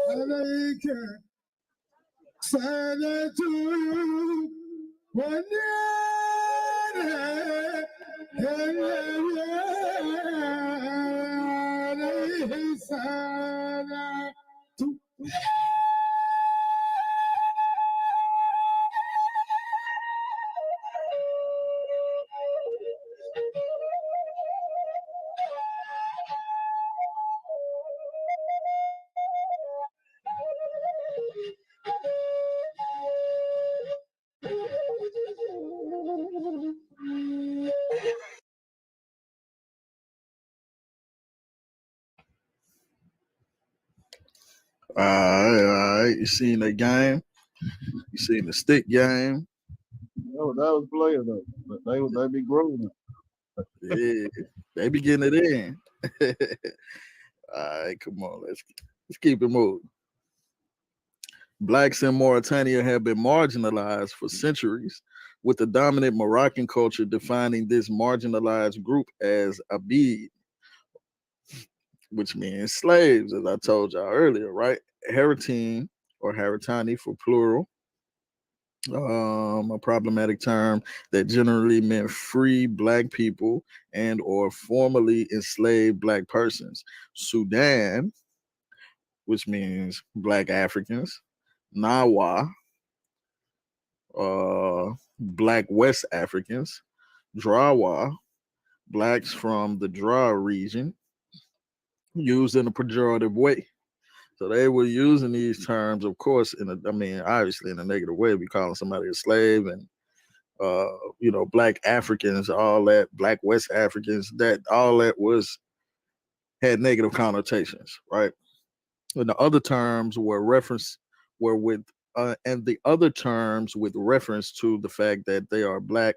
عليك سنة والنار عليه سنة All right. You seen the game? You seen the stick game? Oh, that was player though. But they be growing. Yeah, they be getting it in. All right, come on, let's keep it moving. Blacks in Mauritania have been marginalized for centuries, with the dominant Moroccan culture defining this marginalized group as abid, which means slaves, as I told y'all earlier, right? Haratin or Haratani for plural, a problematic term that generally meant free black people and or formerly enslaved black persons. Sudan, which means black Africans. Nawa, black West Africans. Drawa, blacks from the Dra region, used in a pejorative way. So they were using these terms, of course, I mean, obviously in a negative way. We calling somebody a slave and black Africans, all that, black West Africans, that all that was had negative connotations, right? And the other terms were with and the other terms with reference to the fact that they are black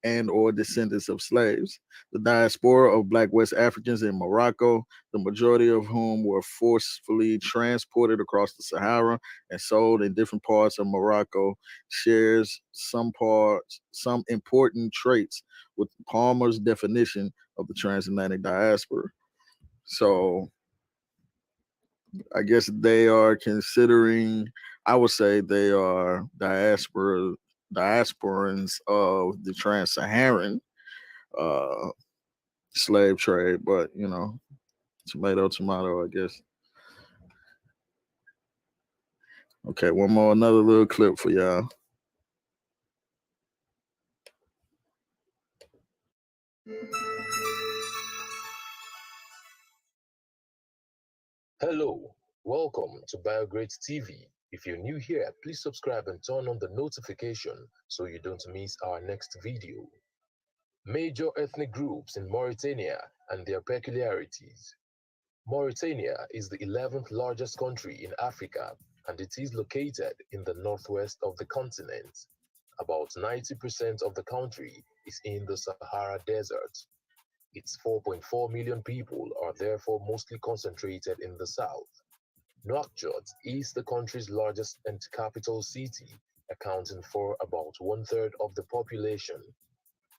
and or descendants of slaves. The diaspora of black West Africans in Morocco, the majority of whom were forcefully transported across the Sahara and sold in different parts of Morocco, shares some important traits with Palmer's definition of the transatlantic diaspora. So I guess they are considering, I would say they are diasporans of the trans-Saharan uh, slave trade, but tomato, tomato, I guess. Okay, another little clip for y'all. Hello, welcome to BioGrades TV. If you're new here, please subscribe and turn on the notification so you don't miss our next video. Major ethnic groups in Mauritania and their peculiarities. Mauritania is the 11th largest country in Africa and it is located in the northwest of the continent. About 90% of the country is in the Sahara Desert. Its 4.4 million people are therefore mostly concentrated in the south. Nouakchott is the country's largest and capital city, accounting for about one-third of the population.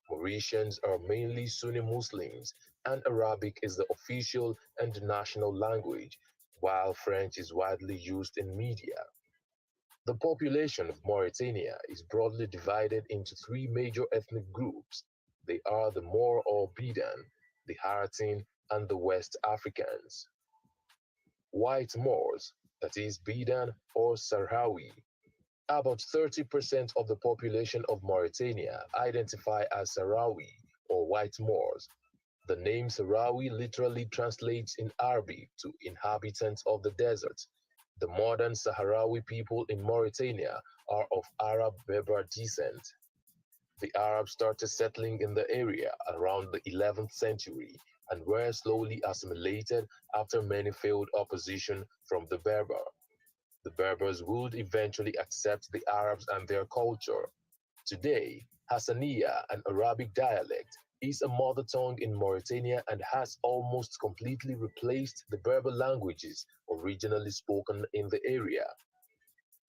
Mauritians are mainly Sunni Muslims, and Arabic is the official and national language, while French is widely used in media. The population of Mauritania is broadly divided into three major ethnic groups. They are the Moor or Bidan, the Haratin, and the West Africans. White Moors, that is Bidan or Sahrawi. About 30% of the population of Mauritania identify as Sahrawi or White Moors. The name Sahrawi literally translates in Arabic to inhabitants of the desert. The modern Sahrawi people in Mauritania are of Arab Berber descent. The Arabs started settling in the area around the 11th century and were slowly assimilated after many failed opposition from the Berber. The Berbers would eventually accept the Arabs and their culture. Today, Hassaniya, an Arabic dialect, is a mother tongue in Mauritania and has almost completely replaced the Berber languages originally spoken in the area.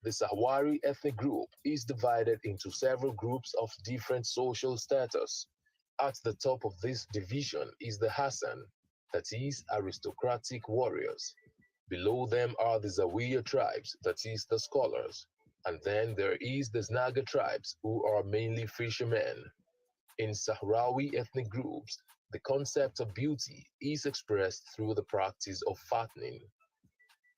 The Sahrawi ethnic group is divided into several groups of different social status. At the top of this division is the Hassan, that is, aristocratic warriors. Below them are the Zawiya tribes, that is, the scholars. And then there is the Snaga tribes, who are mainly fishermen. In Sahrawi ethnic groups, the concept of beauty is expressed through the practice of fattening.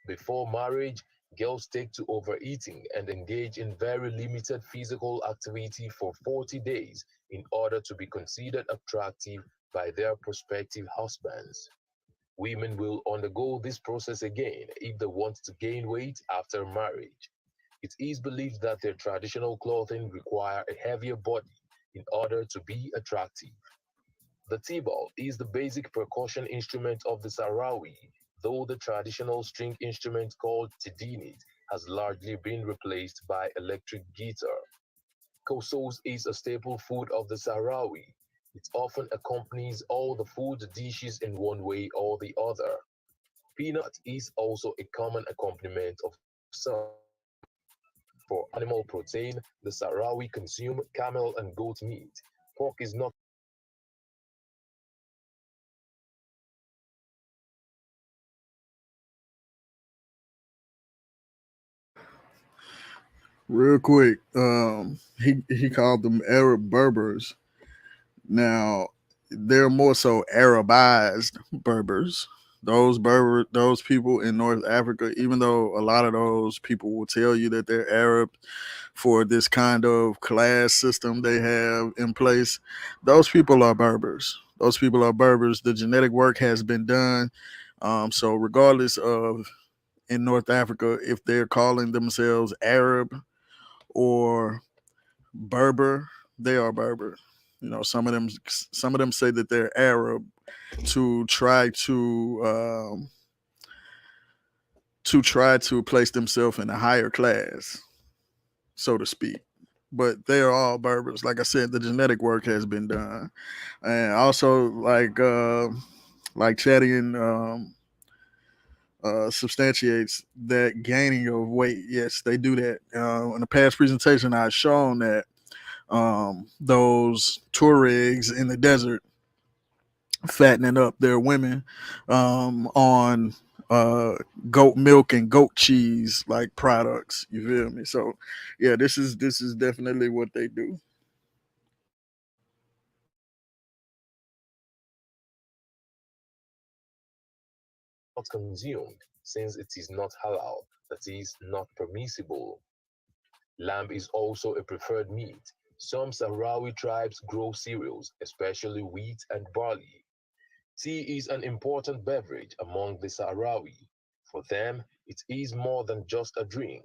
Before marriage, girls take to overeating and engage in very limited physical activity for 40 days in order to be considered attractive by their prospective husbands. Women will undergo this process again if they want to gain weight after marriage. It is believed that their traditional clothing require a heavier body in order to be attractive. The tibal is the basic percussion instrument of the Sahrawi, though the traditional string instrument called tidinit has largely been replaced by electric guitar. Kosos is a staple food of the Sahrawi. It often accompanies all the food dishes in one way or the other. Peanut is also a common accompaniment of some. For animal protein, the Sahrawi consume camel and goat meat. Pork is not Real quick, he called them Arab Berbers. Now they're more so Arabized Berbers. Those people in North Africa, even though a lot of those people will tell you that they're Arab for this kind of class system they have in place, those people are Berbers. Those people are Berbers. The genetic work has been done. So regardless of in North Africa, if they're calling themselves Arab or Berber, they are Berber. You know, some of them say that they're Arab to try to place themselves in a higher class, so to speak. But they are all Berbers. Like I said, the genetic work has been done, and also like Chadian substantiates that gaining of weight. Yes, they do that. In the past presentation, I've shown that those Tuaregs in the desert fattening up their women on uh, goat milk and goat cheese like products. You feel me? So, yeah, this is definitely what they do. consumed since it is not halal, that is, not permissible. Lamb is also a preferred meat. Some Sahrawi tribes grow cereals, especially wheat and barley. Tea is an important beverage among the Sahrawi. For them, it is more than just a drink.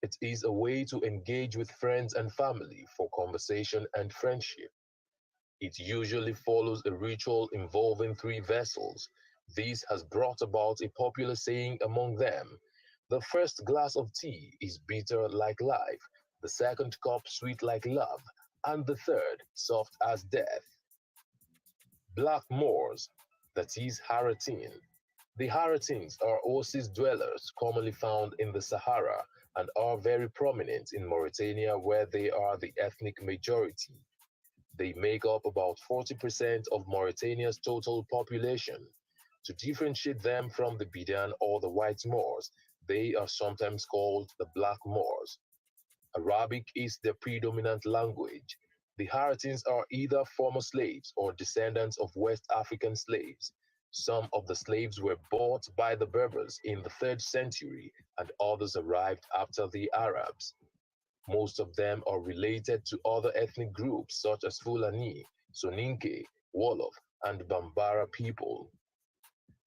It is a way to engage with friends and family for conversation and friendship. It usually follows a ritual involving three vessels. This has brought about a popular saying among them: the first glass of tea is bitter like life, the second cup sweet like love, and the third soft as death. Black Moors, that is Haratin. The Haratins are Oasis dwellers commonly found in the Sahara and are very prominent in Mauritania, where they are the ethnic majority. They make up about 40% of Mauritania's total population. To differentiate them from the Bidan or the white Moors, they are sometimes called the Black Moors. Arabic is their predominant language. The Haratins are either former slaves or descendants of West African slaves. Some of the slaves were bought by the Berbers in the 3rd century, and others arrived after the Arabs. Most of them are related to other ethnic groups such as Fulani, Soninke, Wolof, and Bambara people.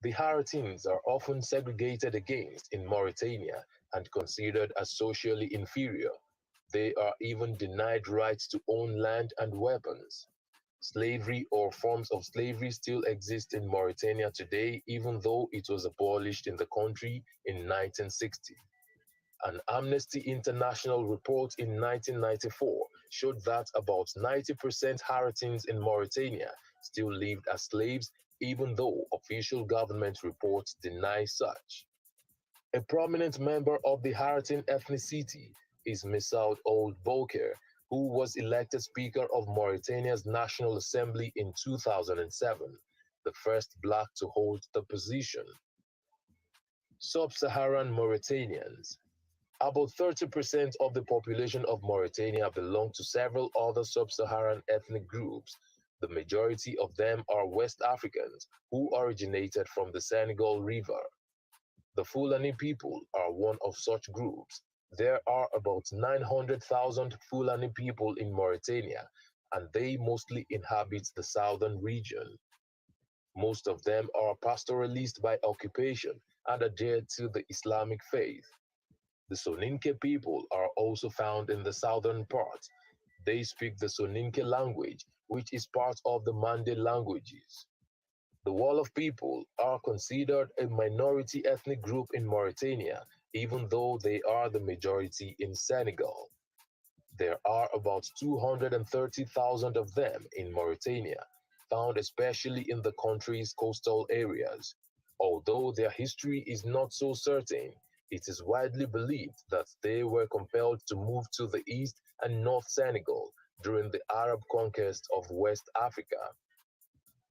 The Haratins are often segregated against in Mauritania and considered as socially inferior. They are even denied rights to own land and weapons. Slavery or forms of slavery still exist in Mauritania today, even though it was abolished in the country in 1960. An Amnesty International report in 1994 showed that about 90% Haratins in Mauritania still lived as slaves, even though official government reports deny such. A prominent member of the Haratin ethnicity is Misaud Ould Bouker, who was elected Speaker of Mauritania's National Assembly in 2007, the first black to hold the position. Sub-Saharan Mauritanians. About 30% of the population of Mauritania belong to several other sub-Saharan ethnic groups. The majority of them are West Africans who originated from the Senegal River. The Fulani people are one of such groups. There are about 900,000 Fulani people in Mauritania, and they mostly inhabit the southern region. Most of them are pastoralists by occupation and adhere to the Islamic faith. The Soninke people are also found in the southern part. They speak the Soninke language, which is part of the Mande languages. The Wolof people are considered a minority ethnic group in Mauritania, even though they are the majority in Senegal. There are about 230,000 of them in Mauritania, found especially in the country's coastal areas. Although their history is not so certain, It is widely believed that they were compelled to move to the east and north Senegal during the Arab conquest of West Africa.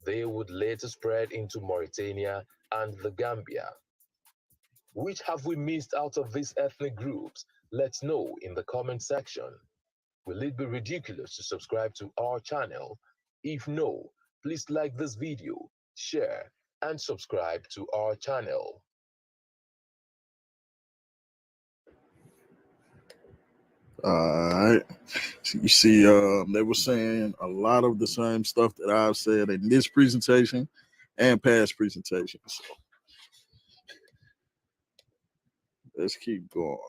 They would later spread into Mauritania and the Gambia. Which have we missed out of these ethnic groups? Let's know in the comment section. Will it be ridiculous to subscribe to our channel? If no, please like this video, share, and subscribe to our channel. All right. So you see, they were saying a lot of the same stuff that I've said in this presentation and past presentations. So let's keep going.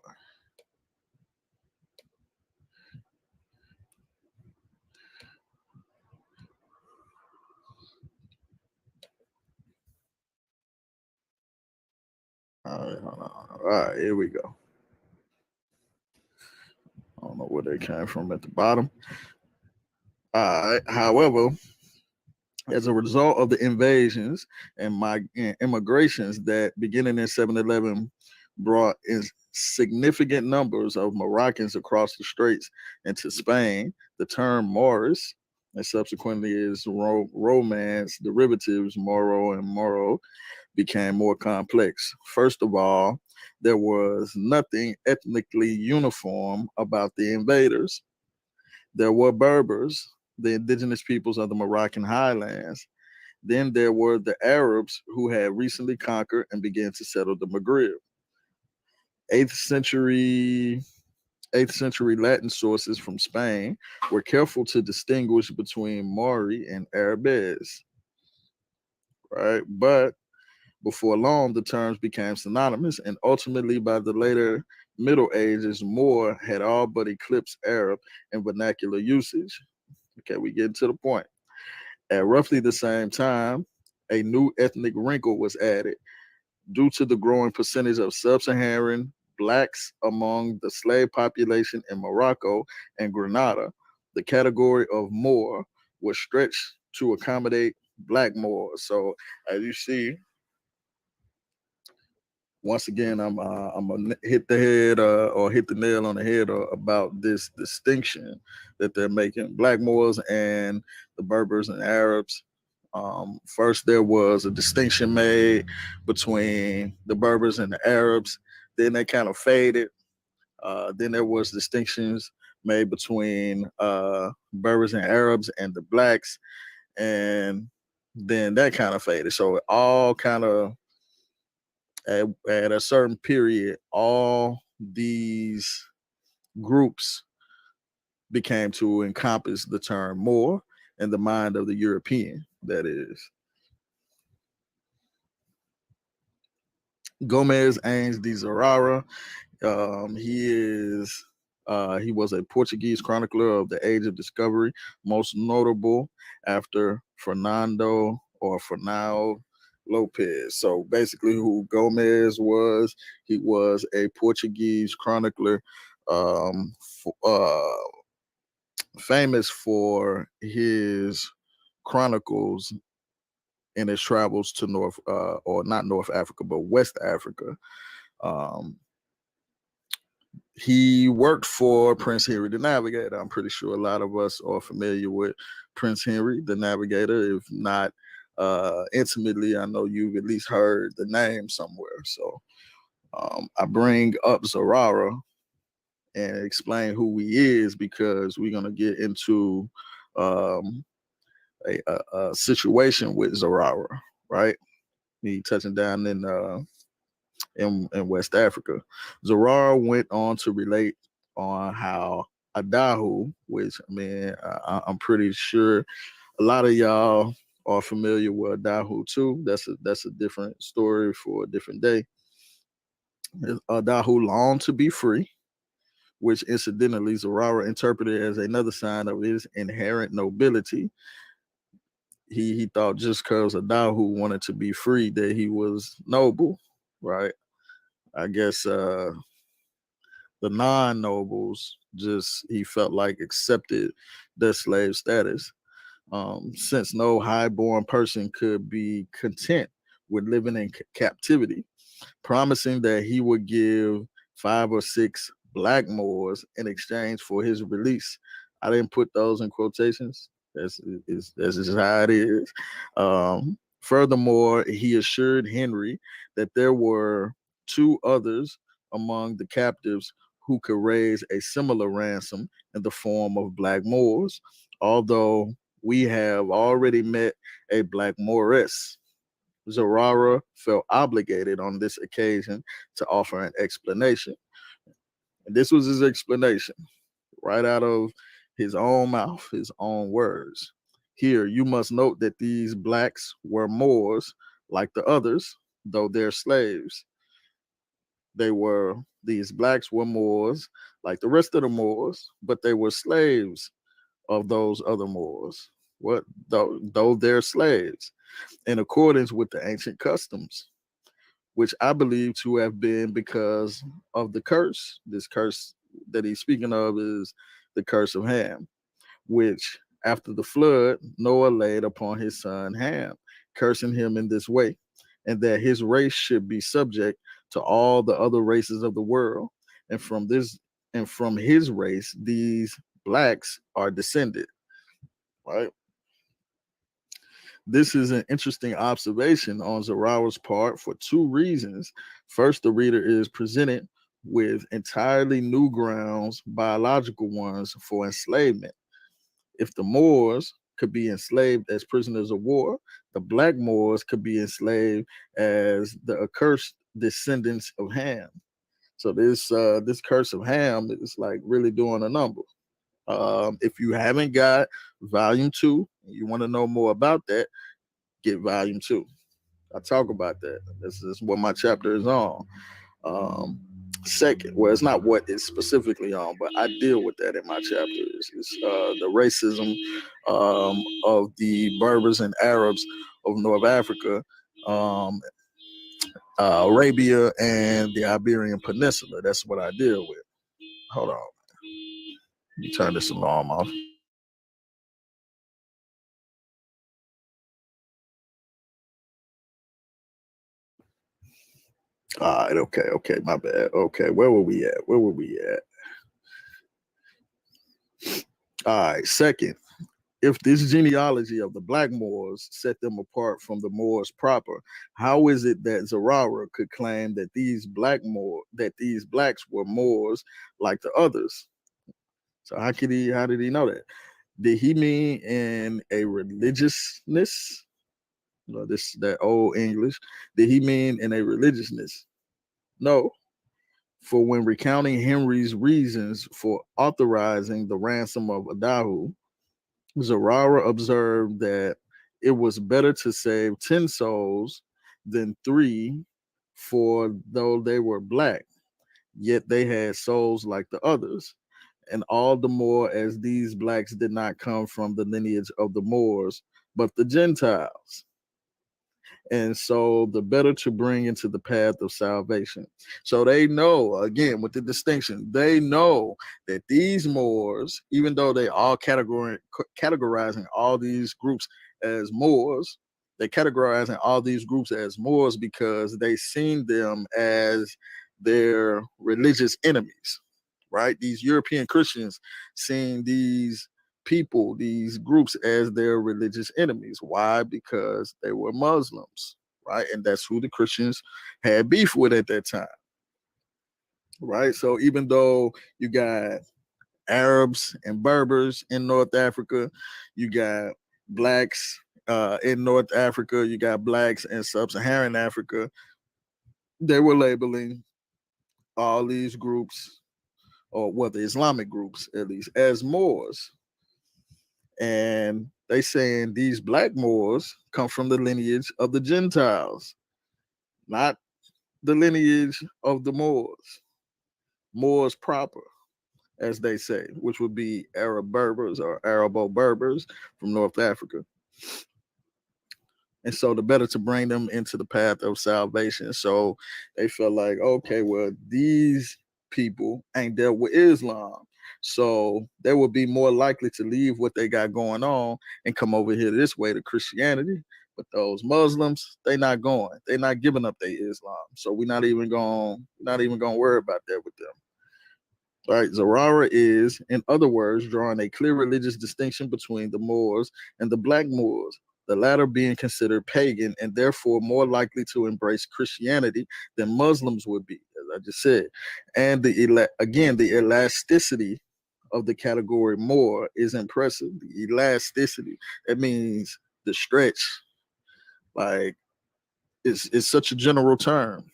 All right, hold on. All right, here we go. I don't know where they came from at the bottom. All right. However, as a result of the invasions and immigrations that beginning in 711 brought in significant numbers of Moroccans across the straits into Spain, the term Moorish and subsequently its Romance derivatives Moro and Moro became more complex. First of all, there was nothing ethnically uniform about the invaders. There were Berbers, the indigenous peoples of the Moroccan highlands. Then there were the Arabs who had recently conquered and began to settle the Maghreb. 8th century 8th century Latin sources from Spain were careful to distinguish between Maori and Arabes, right? But before long, the terms became synonymous, and ultimately, by the later Middle Ages, Moor had all but eclipsed Arab in vernacular usage. Okay, we get to the point. At roughly the same time, a new ethnic wrinkle was added due to the growing percentage of sub-Saharan blacks among the slave population in Morocco and Grenada. The category of Moor was stretched to accommodate black Moors. So, as you see, once again, I'm gonna hit the head or hit the nail on the head about this distinction that they're making: black Moors and the Berbers and Arabs. First, there was a distinction made between the Berbers and the Arabs. Then they kind of faded. Then there was distinctions made between Berbers and Arabs and the blacks, and then that kind of faded. So it all kind of at a certain period, all these groups became to encompass the term Moor in the mind of the European, that is. Gomez Ains de Zerara, he was a Portuguese chronicler of the Age of Discovery, most notable after Fernão Lopez. So basically, who Gomez was, he was a Portuguese chronicler, famous for his chronicles in his travels to or not North Africa, but West Africa. He worked for Prince Henry the Navigator. I'm pretty sure a lot of us are familiar with Prince Henry the Navigator. If not intimately, I know you've at least heard the name somewhere. So I bring up Zerara and explain who he is because we're going to get into a situation with Zerara, right? He touching down in West Africa. Zerara went on to relate on how Adahu, which I mean, I'm pretty sure a lot of y'all are familiar with Adahu too. That's a different story for a different day. Adahu longed to be free, which incidentally Zerara interpreted as another sign of his inherent nobility. He thought just because Adahu wanted to be free that he was noble, right? I guess the non-nobles just he felt like accepted their slave status, since no high-born person could be content with living in captivity. promising that he would give 5 or 6 black Moors in exchange for his release. I didn't put those in quotations. That's just how it is. Furthermore, he assured Henry that there were 2 others among the captives who could raise a similar ransom in the form of black Moors, although we have already met a black Mooress. Zarara felt obligated on this occasion to offer an explanation. And this was his explanation, right out of his own mouth, his own words. Here, you must note that these blacks were Moors like the others, though they're slaves. These blacks were Moors like the rest of the Moors, but they were slaves of those other Moors. What though they're slaves in accordance with the ancient customs, which I believe to have been because of the curse. This curse that he's speaking of is the curse of Ham, which after the flood, Noah laid upon his son Ham, cursing him in this way, and that his race should be subject to all the other races of the world. And from his race, these blacks are descended. Right. This is an interesting observation on Zarawa's part for 2 reasons. First, the reader is presented with entirely new grounds, biological ones, for enslavement. If the Moors could be enslaved as prisoners of war, the black Moors could be enslaved as the accursed descendants of Ham. So this curse of Ham is like really doing a number. If you haven't got volume 2, and you want to know more about that, get volume 2. I talk about that. This is what my chapter is on. Second, well, it's not what it's specifically on, but I deal with that in my chapter. It's the racism of the Berbers and Arabs of North Africa, Arabia, and the Iberian Peninsula. That's what I deal with. Hold on. Let me turn this alarm off. All right, okay, my bad. Okay, where were we at? All right, second, if this genealogy of the black Moors set them apart from the Moors proper, how is it that Zarara could claim that these blacks were Moors like the others? So how did he know that? Did he mean in a religiousness? That old English. Did he mean in a religiousness? No. For when recounting Henry's reasons for authorizing the ransom of Adahu, Zarara observed that it was better to save 10 souls than 3, for though they were black, yet they had souls like the others, and all the more as these blacks did not come from the lineage of the Moors, but the Gentiles. And so the better to bring into the path of salvation. So they know, again, with the distinction, they know that these Moors, even though they all categorizing all these groups as Moors, they categorizing all these groups as Moors because they seen them as their religious enemies, right? These European Christians seeing these people, these groups, as their religious enemies. Why? Because they were Muslims, right? And that's who the Christians had beef with at that time, right? So even though you got Arabs and Berbers in North Africa, you got blacks in North Africa, you got blacks in sub-Saharan Africa, they were labeling all these groups, or the Islamic groups at least, as Moors. And they saying these black Moors come from the lineage of the Gentiles, not the lineage of the Moors. Moors proper, as they say, which would be Arab Berbers or Arabo-Berbers from North Africa. And so the better to bring them into the path of salvation. So they felt like, okay, well, these people ain't dealt with Islam. So they would be more likely to leave what they got going on and come over here this way to Christianity But those Muslims, they not going. They not giving up their Islam. So we're not even gonna worry about that with them. Right, Zarara is, in other words, drawing a clear religious distinction between the Moors and the Black Moors, the latter being considered pagan and therefore more likely to embrace Christianity than Muslims would be, as I just said. And again, the elasticity of the category Moor is impressive. The elasticity, that means the stretch, like it's such a general term.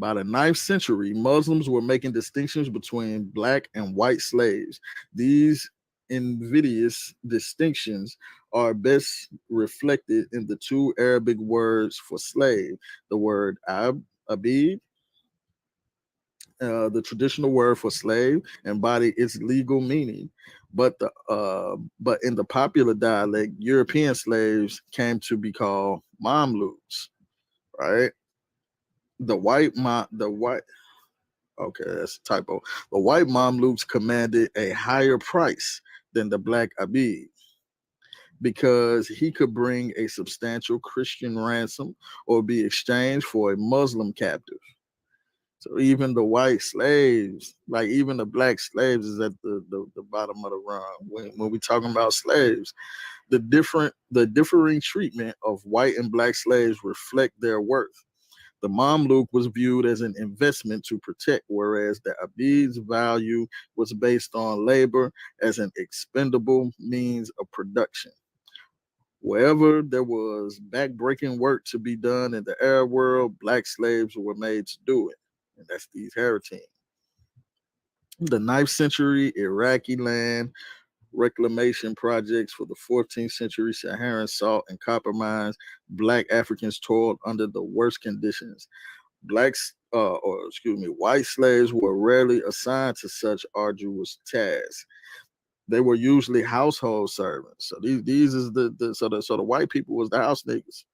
By the ninth century, Muslims were making distinctions between black and white slaves. These invidious distinctions are best reflected in the two Arabic words for slave, the word abid, the traditional word for slave, embody its legal meaning. But in the popular dialect, European slaves came to be called Mamluks, right? The white Okay, that's a typo. The white Mamluks commanded a higher price than the black Abid because he could bring a substantial Christian ransom or be exchanged for a Muslim captive. So even the white slaves, like even the black slaves, is at the bottom of the rung. When we talking about slaves, the differing treatment of white and black slaves reflect their worth. The Mamluk was viewed as an investment to protect, whereas the Abid's value was based on labor as an expendable means of production. Wherever there was backbreaking work to be done in the Arab world, black slaves were made to do it. And that's these Haratin. The ninth century Iraqi land reclamation projects for the 14th century Saharan salt and copper mines, black Africans toiled under the worst conditions. White slaves were rarely assigned to such arduous tasks. They were usually household servants. So these is the white people was the house niggas.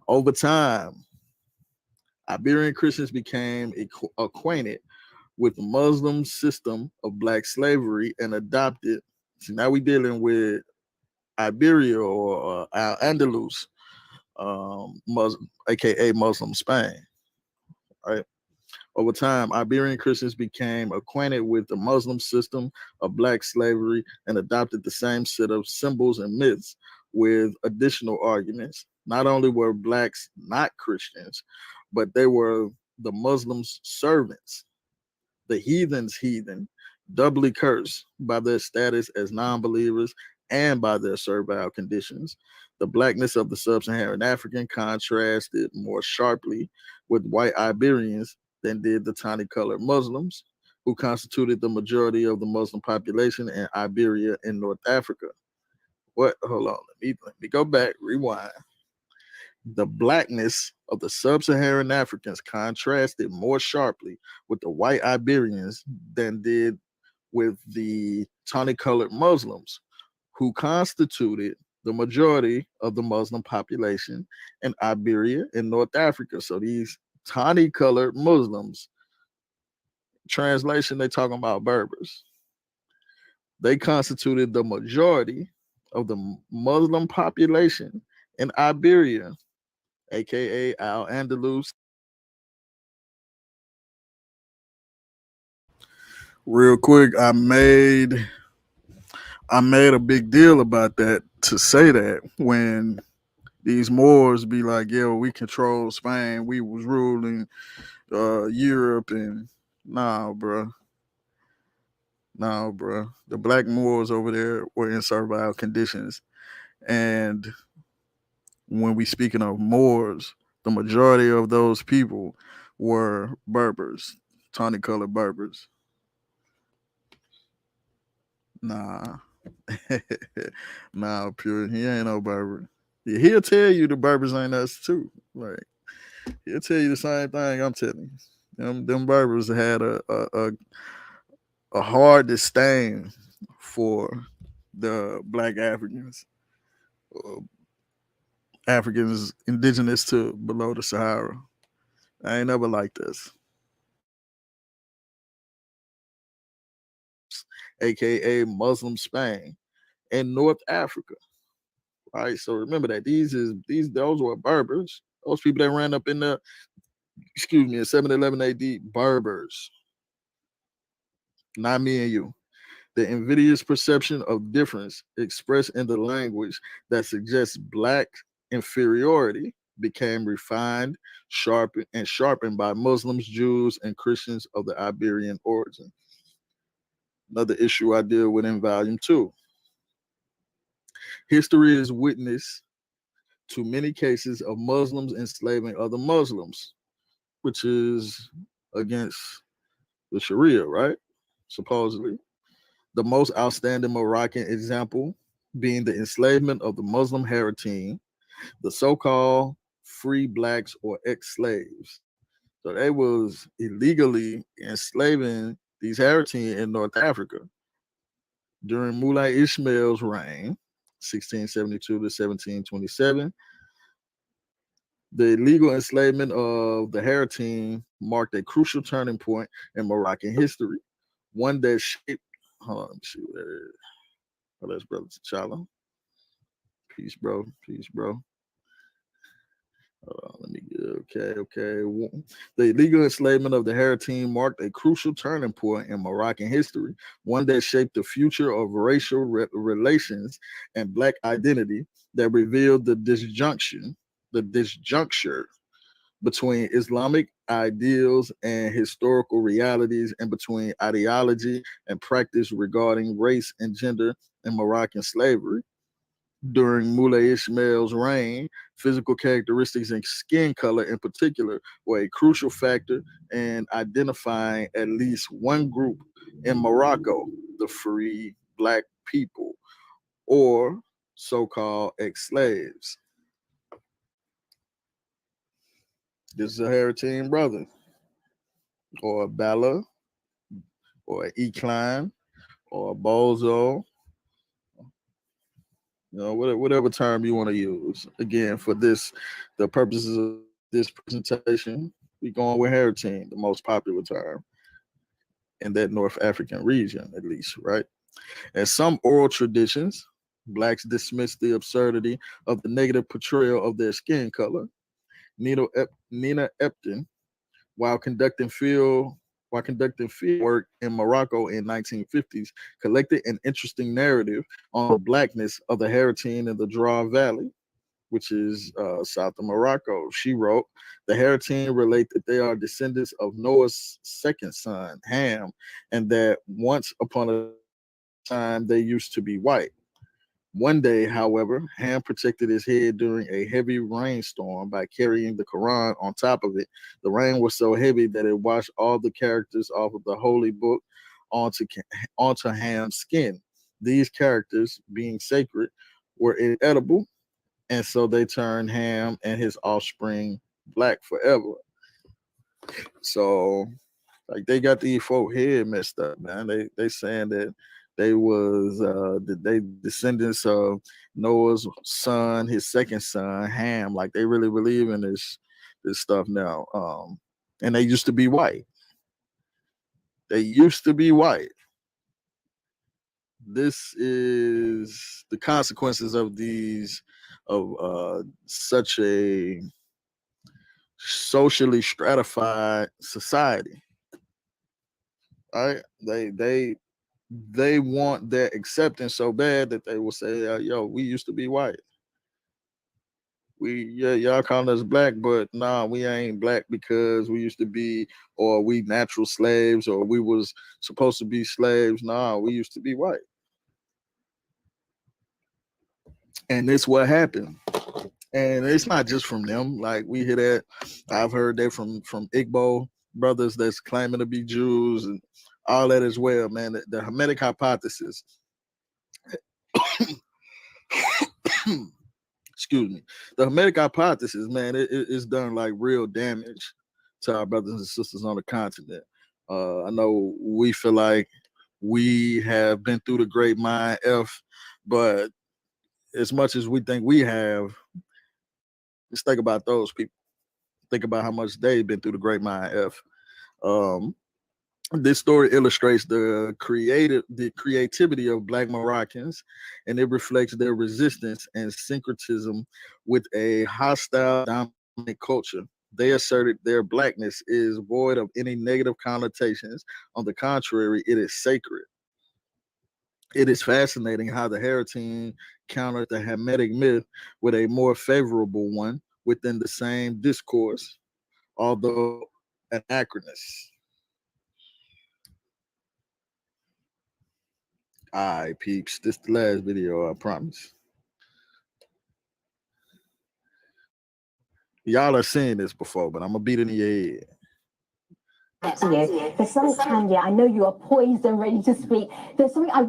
Over time, Iberian Christians became acquainted with the Muslim system of black slavery and adopted. See, now we dealing with Iberia or Al Andalus, Muslim, aka Muslim Spain, right? Over time, Iberian Christians became acquainted with the Muslim system of black slavery and adopted the same set of symbols and myths with additional arguments. Not only were blacks not Christians, but they were the Muslims' servants, the heathen's heathen, doubly cursed by their status as non believers and by their servile conditions. The blackness of the sub Saharan African contrasted more sharply with white Iberians than did the tawny colored Muslims, who constituted the majority of the Muslim population in Iberia and North Africa. What? Hold on. Let me go back, rewind. The blackness of the sub Saharan Africans contrasted more sharply with the white Iberians than did with the tawny colored Muslims, who constituted the majority of the Muslim population in Iberia and North Africa. So these tawny colored Muslims, translation, they talking about Berbers. They constituted the majority of the Muslim population in Iberia, aka Al Andalus. Real quick, I made a big deal about that to say that when these Moors be like, "Yo, we control Spain, we was ruling Europe," and bro, bro. The black Moors over there were in servile conditions, and when we speaking of Moors, the majority of those people were Berbers, tawny colored Berbers. Nah, pure. He ain't no Berber. Yeah, he'll tell you the Berbers ain't us too. Like he'll tell you the same thing I'm telling you. Them Berbers had a hard disdain for the black Africans, uh, Africans indigenous to below the Sahara. I ain't never liked this. aka Muslim Spain, and North Africa. Right. So remember that these those were Berbers. Those people that ran up in the in 711 AD, Berbers, not me and you. The invidious perception of difference expressed in the language that suggests black inferiority became refined, sharpened by Muslims, Jews, and Christians of the Iberian origin. Another issue I deal with in volume 2. History is witness to many cases of Muslims enslaving other Muslims, which is against the Sharia, right? Supposedly. The most outstanding Moroccan example being the enslavement of the Muslim Haratin, the so-called free blacks or ex-slaves. So they was illegally enslaving these Haratin in North Africa during Mulay Ishmael's reign, 1672 to 1727. The illegal enslavement of the Haratin marked a crucial turning point in Moroccan history, one that shaped. Hold on, let me see what that is. Oh, that's Brother T'Challa. Peace, bro. Peace, bro. Let me get okay. The illegal enslavement of the Haratin marked a crucial turning point in Moroccan history, one that shaped the future of racial relations and black identity that revealed the disjuncture between Islamic ideals and historical realities, and between ideology and practice regarding race and gender in Moroccan slavery. During Mulay Ishmael's reign, physical characteristics and skin color in particular were a crucial factor in identifying at least one group in Morocco, the free black people, or so-called ex-slaves. This is a Haratin brother, or a Bala, or an Ecline, or a Bozo, whatever term you want to use. Again, for the purposes of this presentation, we're going with Haratin, the most popular term in that North African region, at least, right? In some oral traditions, blacks dismiss the absurdity of the negative portrayal of their skin color. Nina Epton, while conducting field work in Morocco in 1950s, collected an interesting narrative on the blackness of the Haratin in the Drua Valley, which is south of Morocco. She wrote, the Haratin relate that they are descendants of Noah's second son, Ham, and that once upon a time they used to be white. One day, however, Ham protected his head during a heavy rainstorm by carrying the Quran on top of it. The rain was so heavy that it washed all the characters off of the holy book onto, onto Ham's skin. These characters, being sacred, were inedible, and so they turned Ham and his offspring black forever. So, like, they got the folk head messed up, man. They saying that they descendants of Noah's son, his second son, Ham. Like, they really believe in this stuff now. And they used to be white. They used to be white. This is the consequences of such a socially stratified society. All right, they want that acceptance so bad that they will say, "Yo, we used to be white. Y'all calling us black, but nah, we ain't black because we used to be, or we natural slaves, or we was supposed to be slaves. Nah, we used to be white." And this what happened. And it's not just from them. Like, we hear that. I've heard that from Igbo brothers that's claiming to be Jews and all that as well, man. The Hermetic hypothesis. Excuse me. The Hermetic hypothesis, man, it's done like real damage to our brothers and sisters on the continent. I know we feel like we have been through the great mind F, but as much as we think we have, just think about those people. Think about how much they've been through the great mind F. This story illustrates the creativity of Black Moroccans, and it reflects their resistance and syncretism with a hostile, dominant culture. They asserted their blackness is void of any negative connotations. On the contrary, it is sacred. It is fascinating how the Haratin countered the Hamitic myth with a more favorable one within the same discourse, although anachronous. All right, peeps. This the last video, I promise. Y'all are seeing this before, but I'm gonna beat it in your head. To you. There's something, Tandia, I know you are poised and ready to speak. There's something I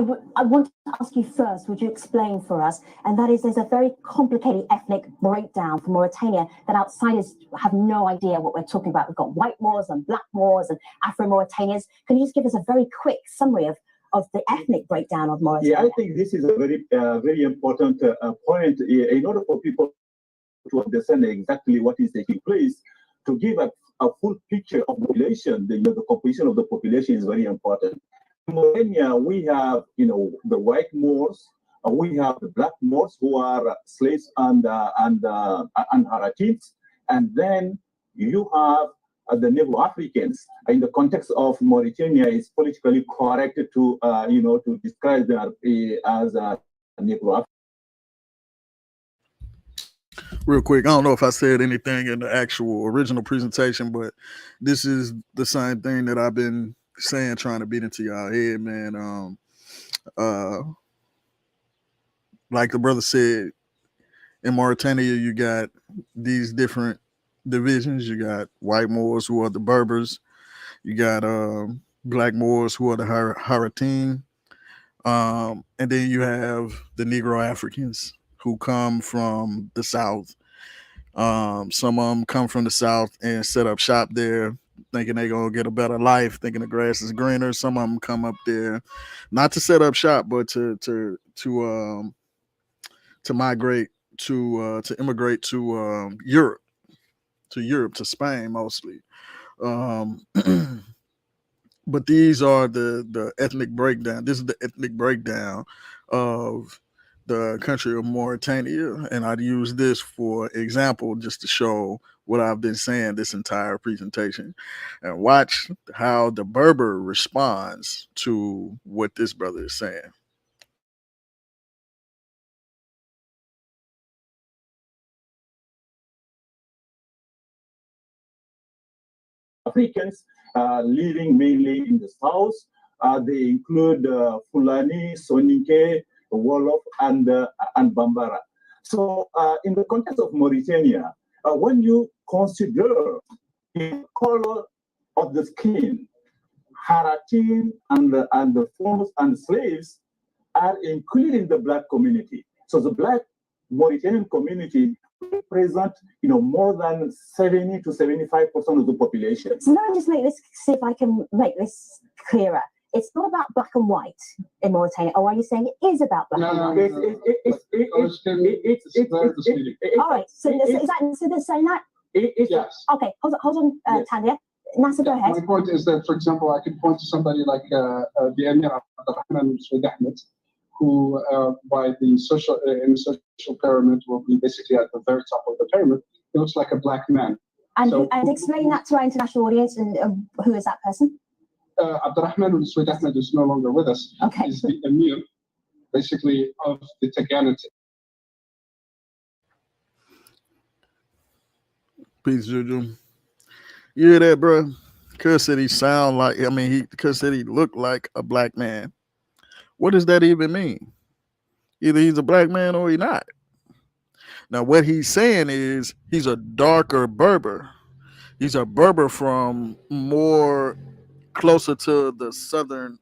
want to ask you first. Would you explain for us? And that is, there's a very complicated ethnic breakdown for Mauritania that outsiders have no idea what we're talking about. We've got white Moors and black Moors and Afro-Mauritanians. Can you just give us a very quick summary of the ethnic breakdown of Mauritania? Yeah, I think this is a very important point in order for people to understand exactly what is taking place. To give a full picture of the population, the composition of the population is very important. In Mauritania, we have the white Moors, we have the black Moors who are slaves and Haratins, and then you have the Negro Africans. In the context of Mauritania, it's politically correct to to describe them as Negro Africans. Real quick, I don't know if I said anything in the actual original presentation, but this is the same thing that I've been saying, trying to beat into y'all head, man. Uh, like the brother said, in Mauritania, you got these different divisions. You got white Moors who are the Berbers. You got black Moors who are the Haratin. And then you have the Negro Africans who come from the South. Some of them come from the South and set up shop there, thinking they're going to get a better life, thinking the grass is greener. Some of them come up there not to set up shop, but to migrate to immigrate to Europe, to Spain mostly. Um, but these are the ethnic breakdown. This is the ethnic breakdown of the country of Mauritania, and I'd use this for example just to show what I've been saying this entire presentation. And watch how the Berber responds to what this brother is saying. Africans living mainly in the south. They include Fulani, Soninke, Wolof, and Bambara. So, in the context of Mauritania, when you consider the color of the skin, Haratin and the forms and slaves are included in the black community. So the black Mauritanian community represent more than 70 to 75% of the population. So let me just see if I can make this clearer. It's not about black and white in Mauritania, or are you saying it is about black and white? All right. So is that so? They're saying that? Yes. Okay. Hold on, Yes. Tanya. Nasser, go ahead. My point is that, for example, I can point to somebody like the Emir Abdurrahman Ahmed, who, by the social in the social pyramid, will be basically at the very top of the pyramid. He looks like a black man. And explain that to our international audience. And who is that person? Abdurrahman Ahmed is no longer with us. Okay. He's the Emir, basically, of the Tagana. Peace, Juju. You hear that, bro? Cuz said he sound like, Cuz said he looked like a black man. What does that even mean? Either he's a black man or he's not. Now, what he's saying is he's a darker Berber. He's a Berber from more closer to the southern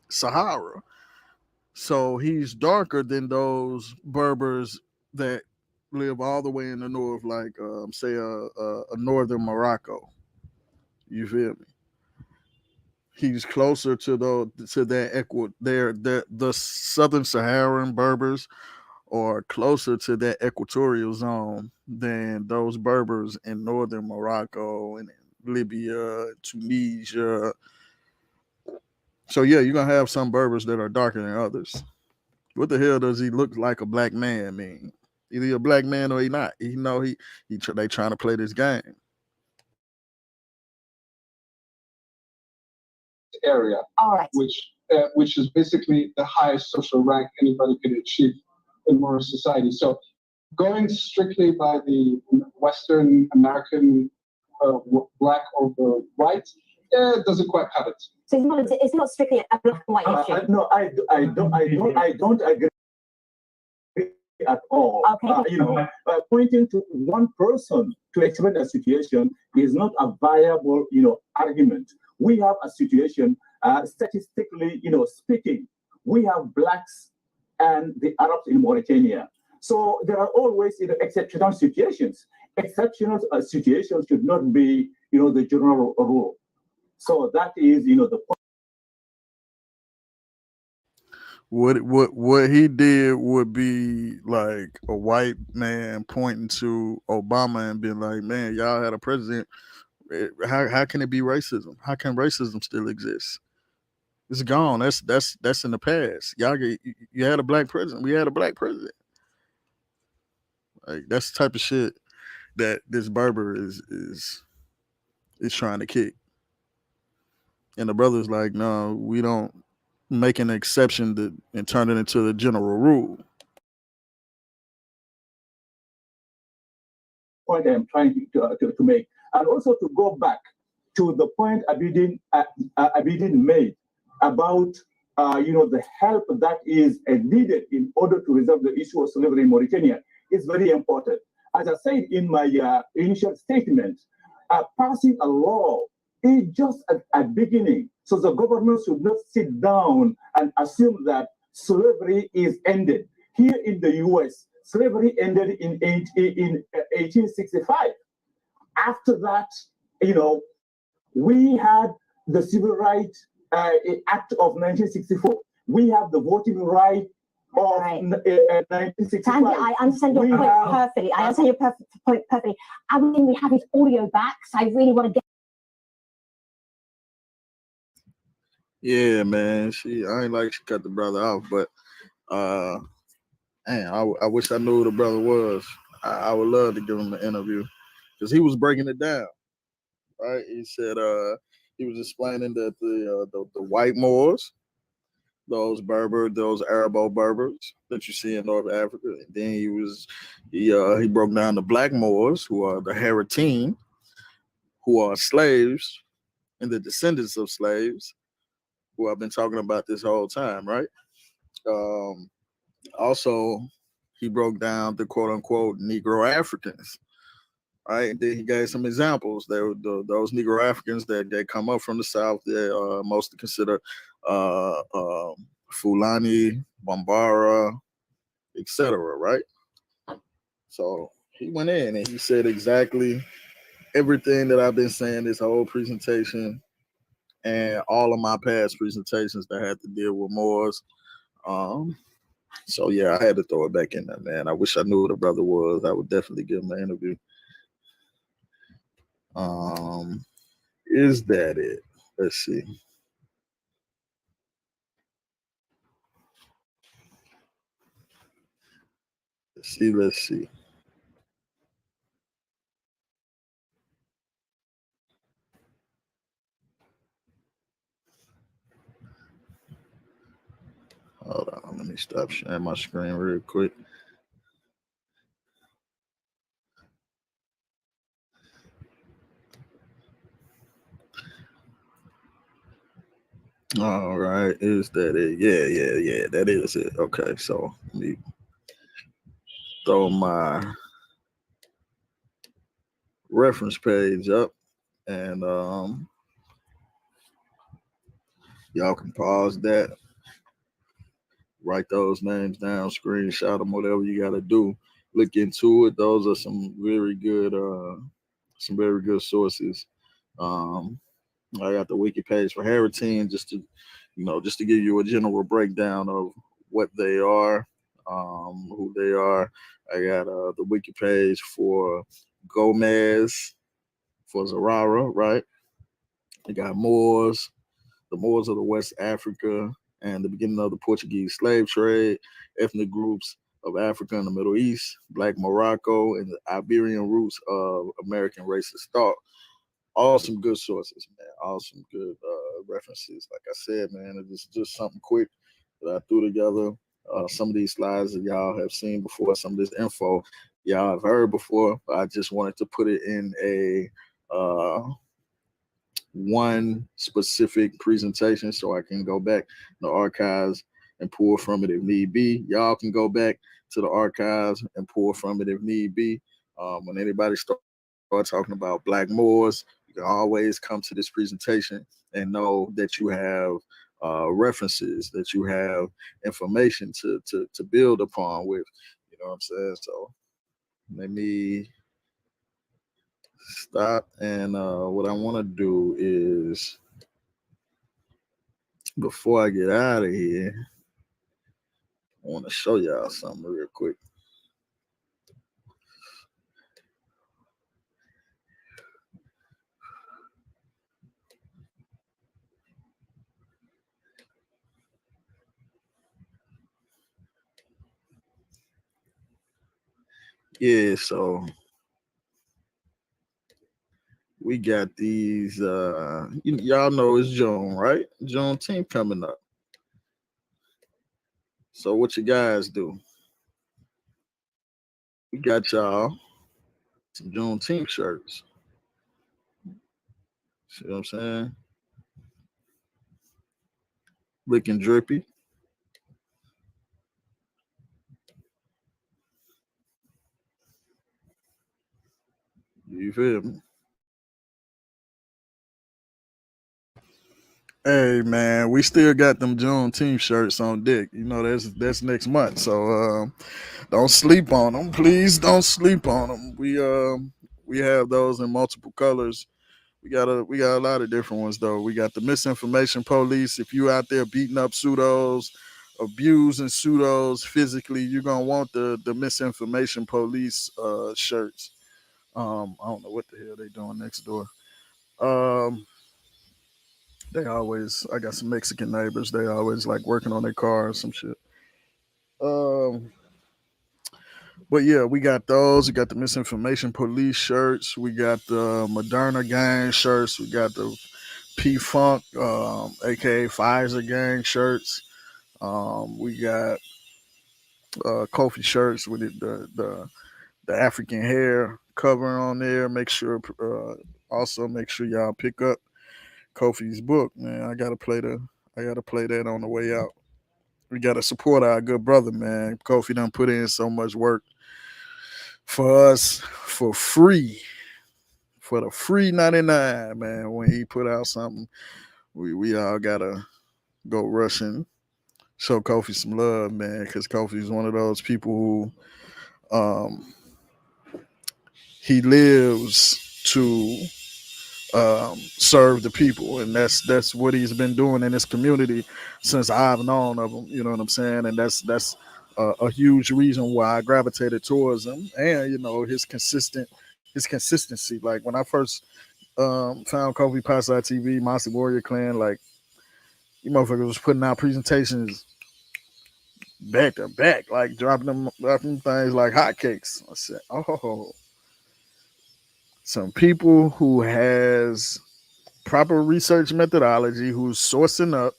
Sahara. So he's darker than those Berbers that live all the way in the north, like say a northern Morocco. You feel me? He's closer to the southern Saharan Berbers are closer to that equatorial zone than those Berbers in northern Morocco and Libya, Tunisia. So yeah, you're gonna have some Berbers that are darker than others. What the hell does he look like a black man mean? Either he a black man or he not. They trying to play this game. Area, All right. which is basically the highest social rank anybody could achieve in modern society. So, going strictly by the Western American black over white, it doesn't quite cut it. So it's not strictly a black and white issue. No, I don't agree at all. Okay. Pointing to one person to explain a situation is not a viable, argument. We have a situation, statistically, speaking, we have blacks and the Arabs in Mauritania. So there are always, exceptional situations. Exceptional situations should not be, the general rule. So that is, the point. What he did would be like a white man pointing to Obama and being like, "Man, y'all had a president. How can it be racism? How can racism still exist? It's gone. That's in the past. You had a black president. We had a black president. Like that's the type of shit that this Berber is trying to kick." And the brother's like, "No, we don't make an exception and turn it into the general rule." Point I'm trying to make, and also to go back to the point Abidin made about the help that is needed in order to resolve the issue of slavery in Mauritania is very important. As I said in my initial statement, passing a law is just a beginning. So the government should not sit down and assume that slavery is ended. Here in the U.S., slavery ended in 1865. After that, we had the Civil Rights Act of 1964. We have the voting right of 1965. Sandy, I understand your point perfectly. I understand your point perfectly. I mean, we have his audio back, so I really want to get. Yeah, man. I ain't like she cut the brother off, but man, I wish I knew who the brother was. I would love to give him an interview because he was breaking it down. Right? He said he was explaining that the white Moors, those Arabo Berbers that you see in North Africa, and then he broke down the black Moors, who are the Haratin, who are slaves and the descendants of slaves, who I've been talking about this whole time, right? Also, he broke down the quote unquote Negro Africans, right? And then he gave some examples. Those Negro Africans that come up from the South, they mostly consider Fulani, Bambara, etc., right? So he went in and he said exactly everything that I've been saying this whole presentation and all of my past presentations that had to deal with Moors. So yeah, I had to throw it back in there, man. I wish I knew who the brother was. I would definitely give him an interview. Is that it? Let's see. Let's see. Hold on, let me stop sharing my screen real quick. All right, is that it? Yeah, that is it. Okay, so let me throw my reference page up, and y'all can pause that, write those names down, screenshot them, whatever you got to do. Look into it. Those are some very good sources. I got the wiki page for Haratin just to give you a general breakdown of what they are, who they are. I got the wiki page for Gomez, for Zarara, right? You got Moors, the Moors of the West Africa, and the beginning of the Portuguese slave trade, ethnic groups of Africa and the Middle East, Black Morocco, and the Iberian roots of American racist thought. All some good sources, man. All some good references. Like I said, man, it's just something quick that I threw together. Some of these slides that y'all have seen before, some of this info y'all have heard before. But I just wanted to put it in a one specific presentation so I can go back in the archives and pull from it if need be. Y'all can go back to the archives and pull from it if need be. When anybody start talking about Black Moors, you can always come to this presentation and know that you have references, that you have information to build upon with. You know what I'm saying? So let me stop. And what I want to do is, before I get out of here, I want to show y'all something real quick. Yeah, so we got these y'all know it's June, right? Juneteenth coming up. So what you guys do? We got y'all some Juneteenth shirts. See what I'm saying? Looking drippy. You feel me? Hey man, we still got them Juneteenth shirts on deck. You know that's next month, so don't sleep on them. Please don't sleep on them. We have those in multiple colors. We got a lot of different ones though. We got the misinformation police. If you out there beating up pseudos, abusing pseudos physically, you're gonna want the misinformation police shirts. I don't know what the hell they doing next door. Um, I got some Mexican neighbors. They always like working on their car or some shit. Um, but yeah, we got those. We got the misinformation police shirts. We got the Moderna gang shirts. We got the P Funk, aka Pfizer gang shirts. We got Kofi shirts with the African hair covering on there. Also make sure y'all pick up Kofi's book, man. I gotta play that on the way out. We gotta support our good brother, man. Kofi done put in so much work for us for free. For the free 99, man. When he put out something, we all gotta go rushing, show Kofi some love, man, because Kofi's one of those people who he lives to serve the people, and that's what he's been doing in this community since I've known of him. You know what I'm saying? And that's a huge reason why I gravitated towards him, and his consistency. Like when I first found Kofi Pasa TV, Mossy Warrior Clan, like you motherfuckers was putting out presentations back to back, like dropping things like hotcakes. I said, oh, some people who has proper research methodology, who's sourcing up,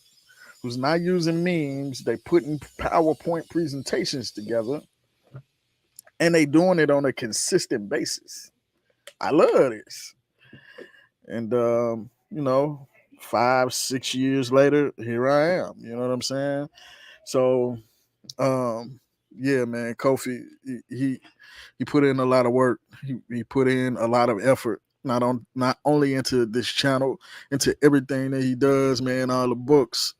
who's not using memes, they putting PowerPoint presentations together, and they doing it on a consistent basis. I love this. And 5-6 years later, here I am. You know what I'm saying? So yeah, man, Kofi, he put in a lot of work. He put in a lot of effort, not only into this channel, into everything that he does, man. All the books,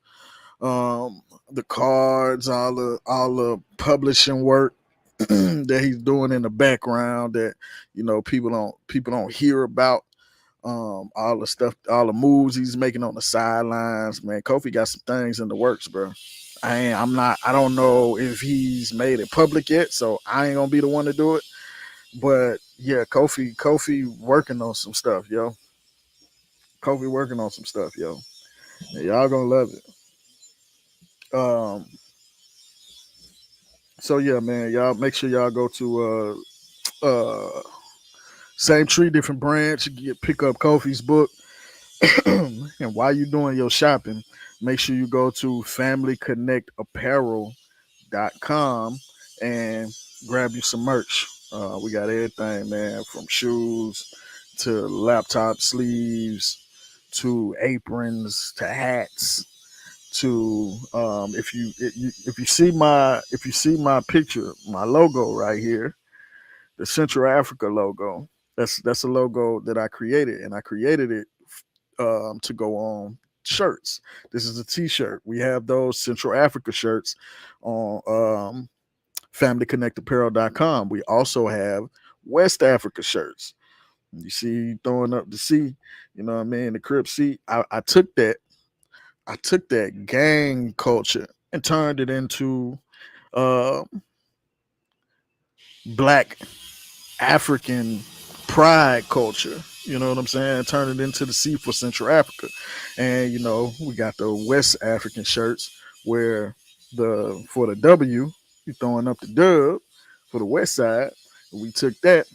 the cards, all the publishing work that he's doing in the background that people don't hear about. All the stuff, all the moves he's making on the sidelines, man. Kofi got some things in the works, bro. I don't know if he's made it public yet, so I ain't gonna be the one to do it. But yeah, Kofi working on some stuff, yo. Kofi working on some stuff, yo. And y'all gonna love it. So yeah, man, y'all make sure y'all go to same tree, different branch. Pick up Kofi's book. And while you're doing your shopping, make sure you go to familyconnectapparel.com and grab you some merch. We got everything, man, from shoes to laptop sleeves to aprons to hats to if you see my picture, my logo right here, the Central Africa logo. That's a logo that I created, and I created it to go on shirts. This is a t-shirt. We have those Central Africa shirts on familyconnectapparel.com. We also have West Africa shirts. You see throwing up the C, you know what I mean, the Crip C. I took that gang culture and turned it into Black African pride culture. You know what I'm saying? Turn it into the C for Central Africa. And you know, we got the West African shirts where for the W, you're throwing up the dub for the West side. We took that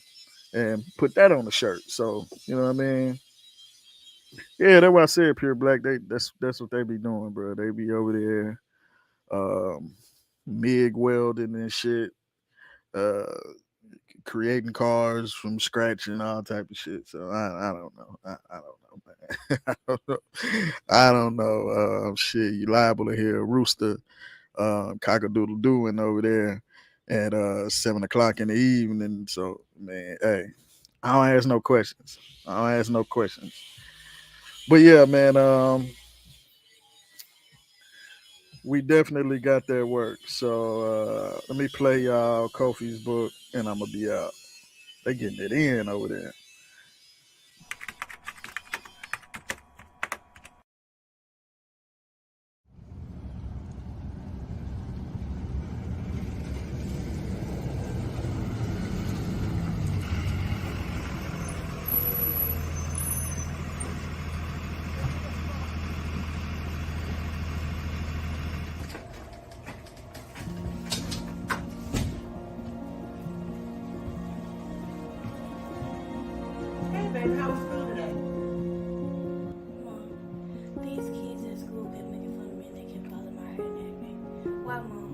and put that on the shirt. So, you know what I mean? Yeah, that's why I said Pure Black. That's what they be doing, bro. They be over there MIG welding and shit. Creating cars from scratch and all type of shit. So I don't know. I don't know, man. I don't know. Shit, you liable to hear a rooster cock-a-doodle doing over there at 7:00 in the evening. So man, hey, I don't ask no questions. But yeah, man, we definitely got that work. So let me play y'all Kofi's book, and I'm gonna be out. They getting it in over there. Baby, how was school today? Mom, these kids at school kept making fun of me and they kept calling my hair nappy. Why, Mom?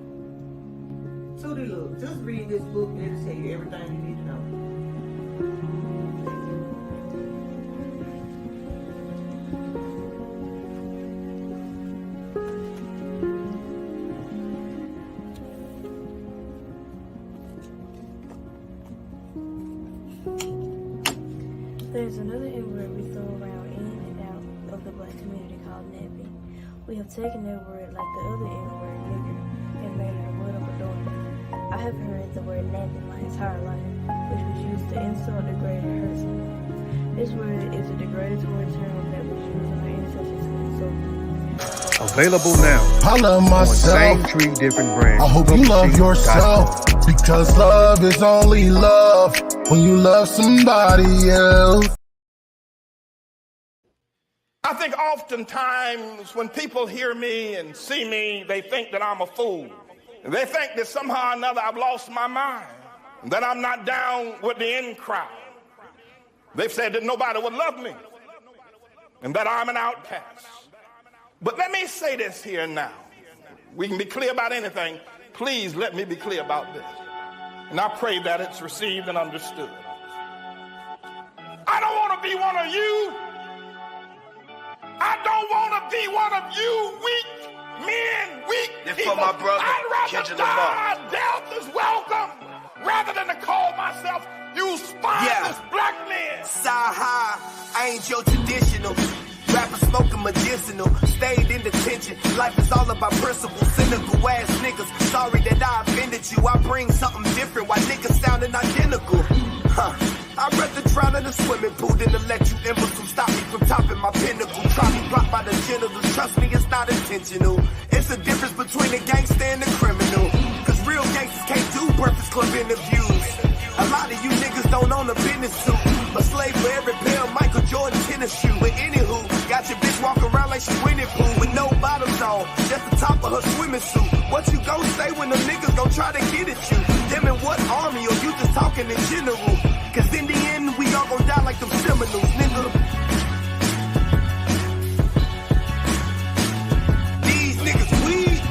Tootie, look, just read this book and it'll tell you everything you need to know. There's another N-word we throw around in and out of the black community called nappy. We have taken that word like the other N-word, nigger, and made it a word of adornment. I have heard the word nappy my entire life, which was used to insult, degrade, and hurt someone. This word is a derogatory term that was used in our ancestors to insult people. Available now. I love myself. Same tree, different brands. I hope you love yourself, because love is only love when you love somebody else. I think oftentimes when people hear me and see me, they think that I'm a fool. They think that somehow or another I've lost my mind, that I'm not down with the in crowd. They've said that nobody would love me and that I'm an outcast. But let me say this here now. We can be clear about anything. Please let me be clear about this. And I pray that it's received and understood. I don't want to be one of you. I don't want to be one of you weak men, weak people. For my brother, I'd rather Kendrick die, death is welcome, rather than to call myself you spineless black men. Side-high, I ain't your traditional. Rapper smoking medicinal, stayed in detention. Life is all about principle, cynical ass niggas. Sorry that I offended you. I bring something different while niggas sounding identical. I'd rather drown in a swimming pool than to let you imbeciles stop me from topping my pinnacle. Try me blocked by the genitals. Trust me, it's not intentional. It's the difference between a gangster and a criminal. Cause real gangsters can't do Breakfast Club interviews. A lot of you niggas niggas don't own a business suit. A slave for every pair of Michael Jordan tennis shoe. But anywho, got your bitch walking around like she winning pool with no bottoms on, just the top of her swimming suit. What you gon' say when the niggas gon' try to get at you? Them in what army, or you just talking in general? Cause in the end, we all gon' die like them Seminoles, nigga. These niggas weak.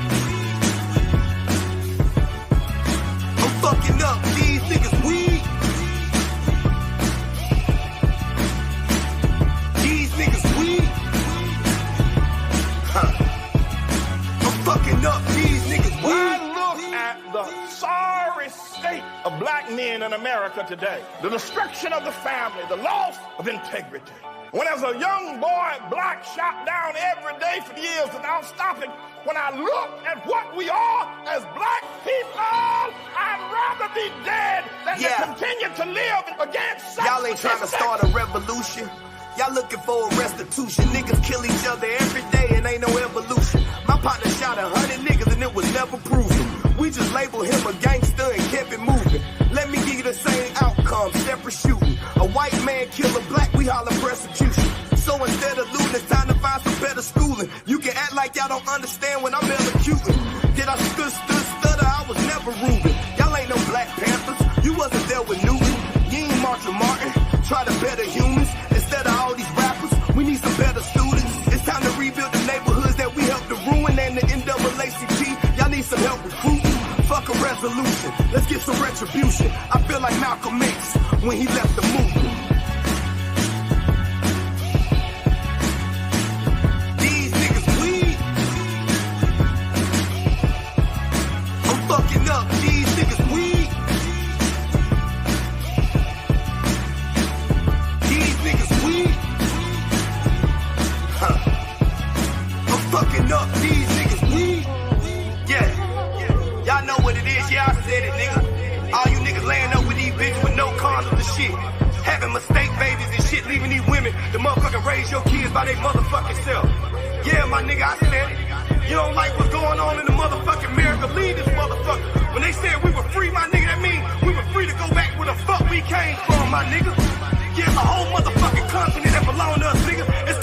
I'm fucking up, these niggas weak. These niggas weak. I'm fucking up, these niggas weak. I look at the sorry state of black men in America today. The destruction of the family, the loss of integrity. When as a young boy, black shot down every day for years without stopping, when I look at what we are as black people, I'd rather be dead than to continue to live against such. Y'all ain't trying to start a revolution. Y'all looking for a restitution. Niggas kill each other every day and ain't no evolution. My partner shot 100 niggas and it was never proven. We just labeled him a gangster and kept it moving. Let me give you the same outcome, separate shooting. A white man kill a black, we holler persecution. So instead of looting, it's time to find some better schooling. You can act like y'all don't understand when I'm elocuting. Did I stutter? I was never Reuben. Y'all ain't no Black Panthers. You wasn't there with Newton. You ain't Martin Martin. Try to better humans. Instead of all these rappers, we need some better students. It's time to rebuild the neighborhoods that we helped to ruin. And the NAACP, y'all need some help recruiting. Fuck a resolution. Let's get some retribution. I feel like Malcolm X when he left the movement. These niggas weak. I'm fucking up. These niggas weak. These niggas weak. I'm fucking up. These niggas weak. Yeah. Y'all know what it is, yeah, I said it, nigga. All you niggas laying up with these bitches with no condoms and shit. Having mistake babies and shit, leaving these women to motherfucking raise your kids by their motherfucking self. Yeah, my nigga, I said it. You don't like what's going on in the motherfucking America, leave this motherfucker. When they said we were free, my nigga, that mean we were free to go back where the fuck we came from, my nigga. Yeah, it's a whole motherfucking continent that belong to us, nigga. It's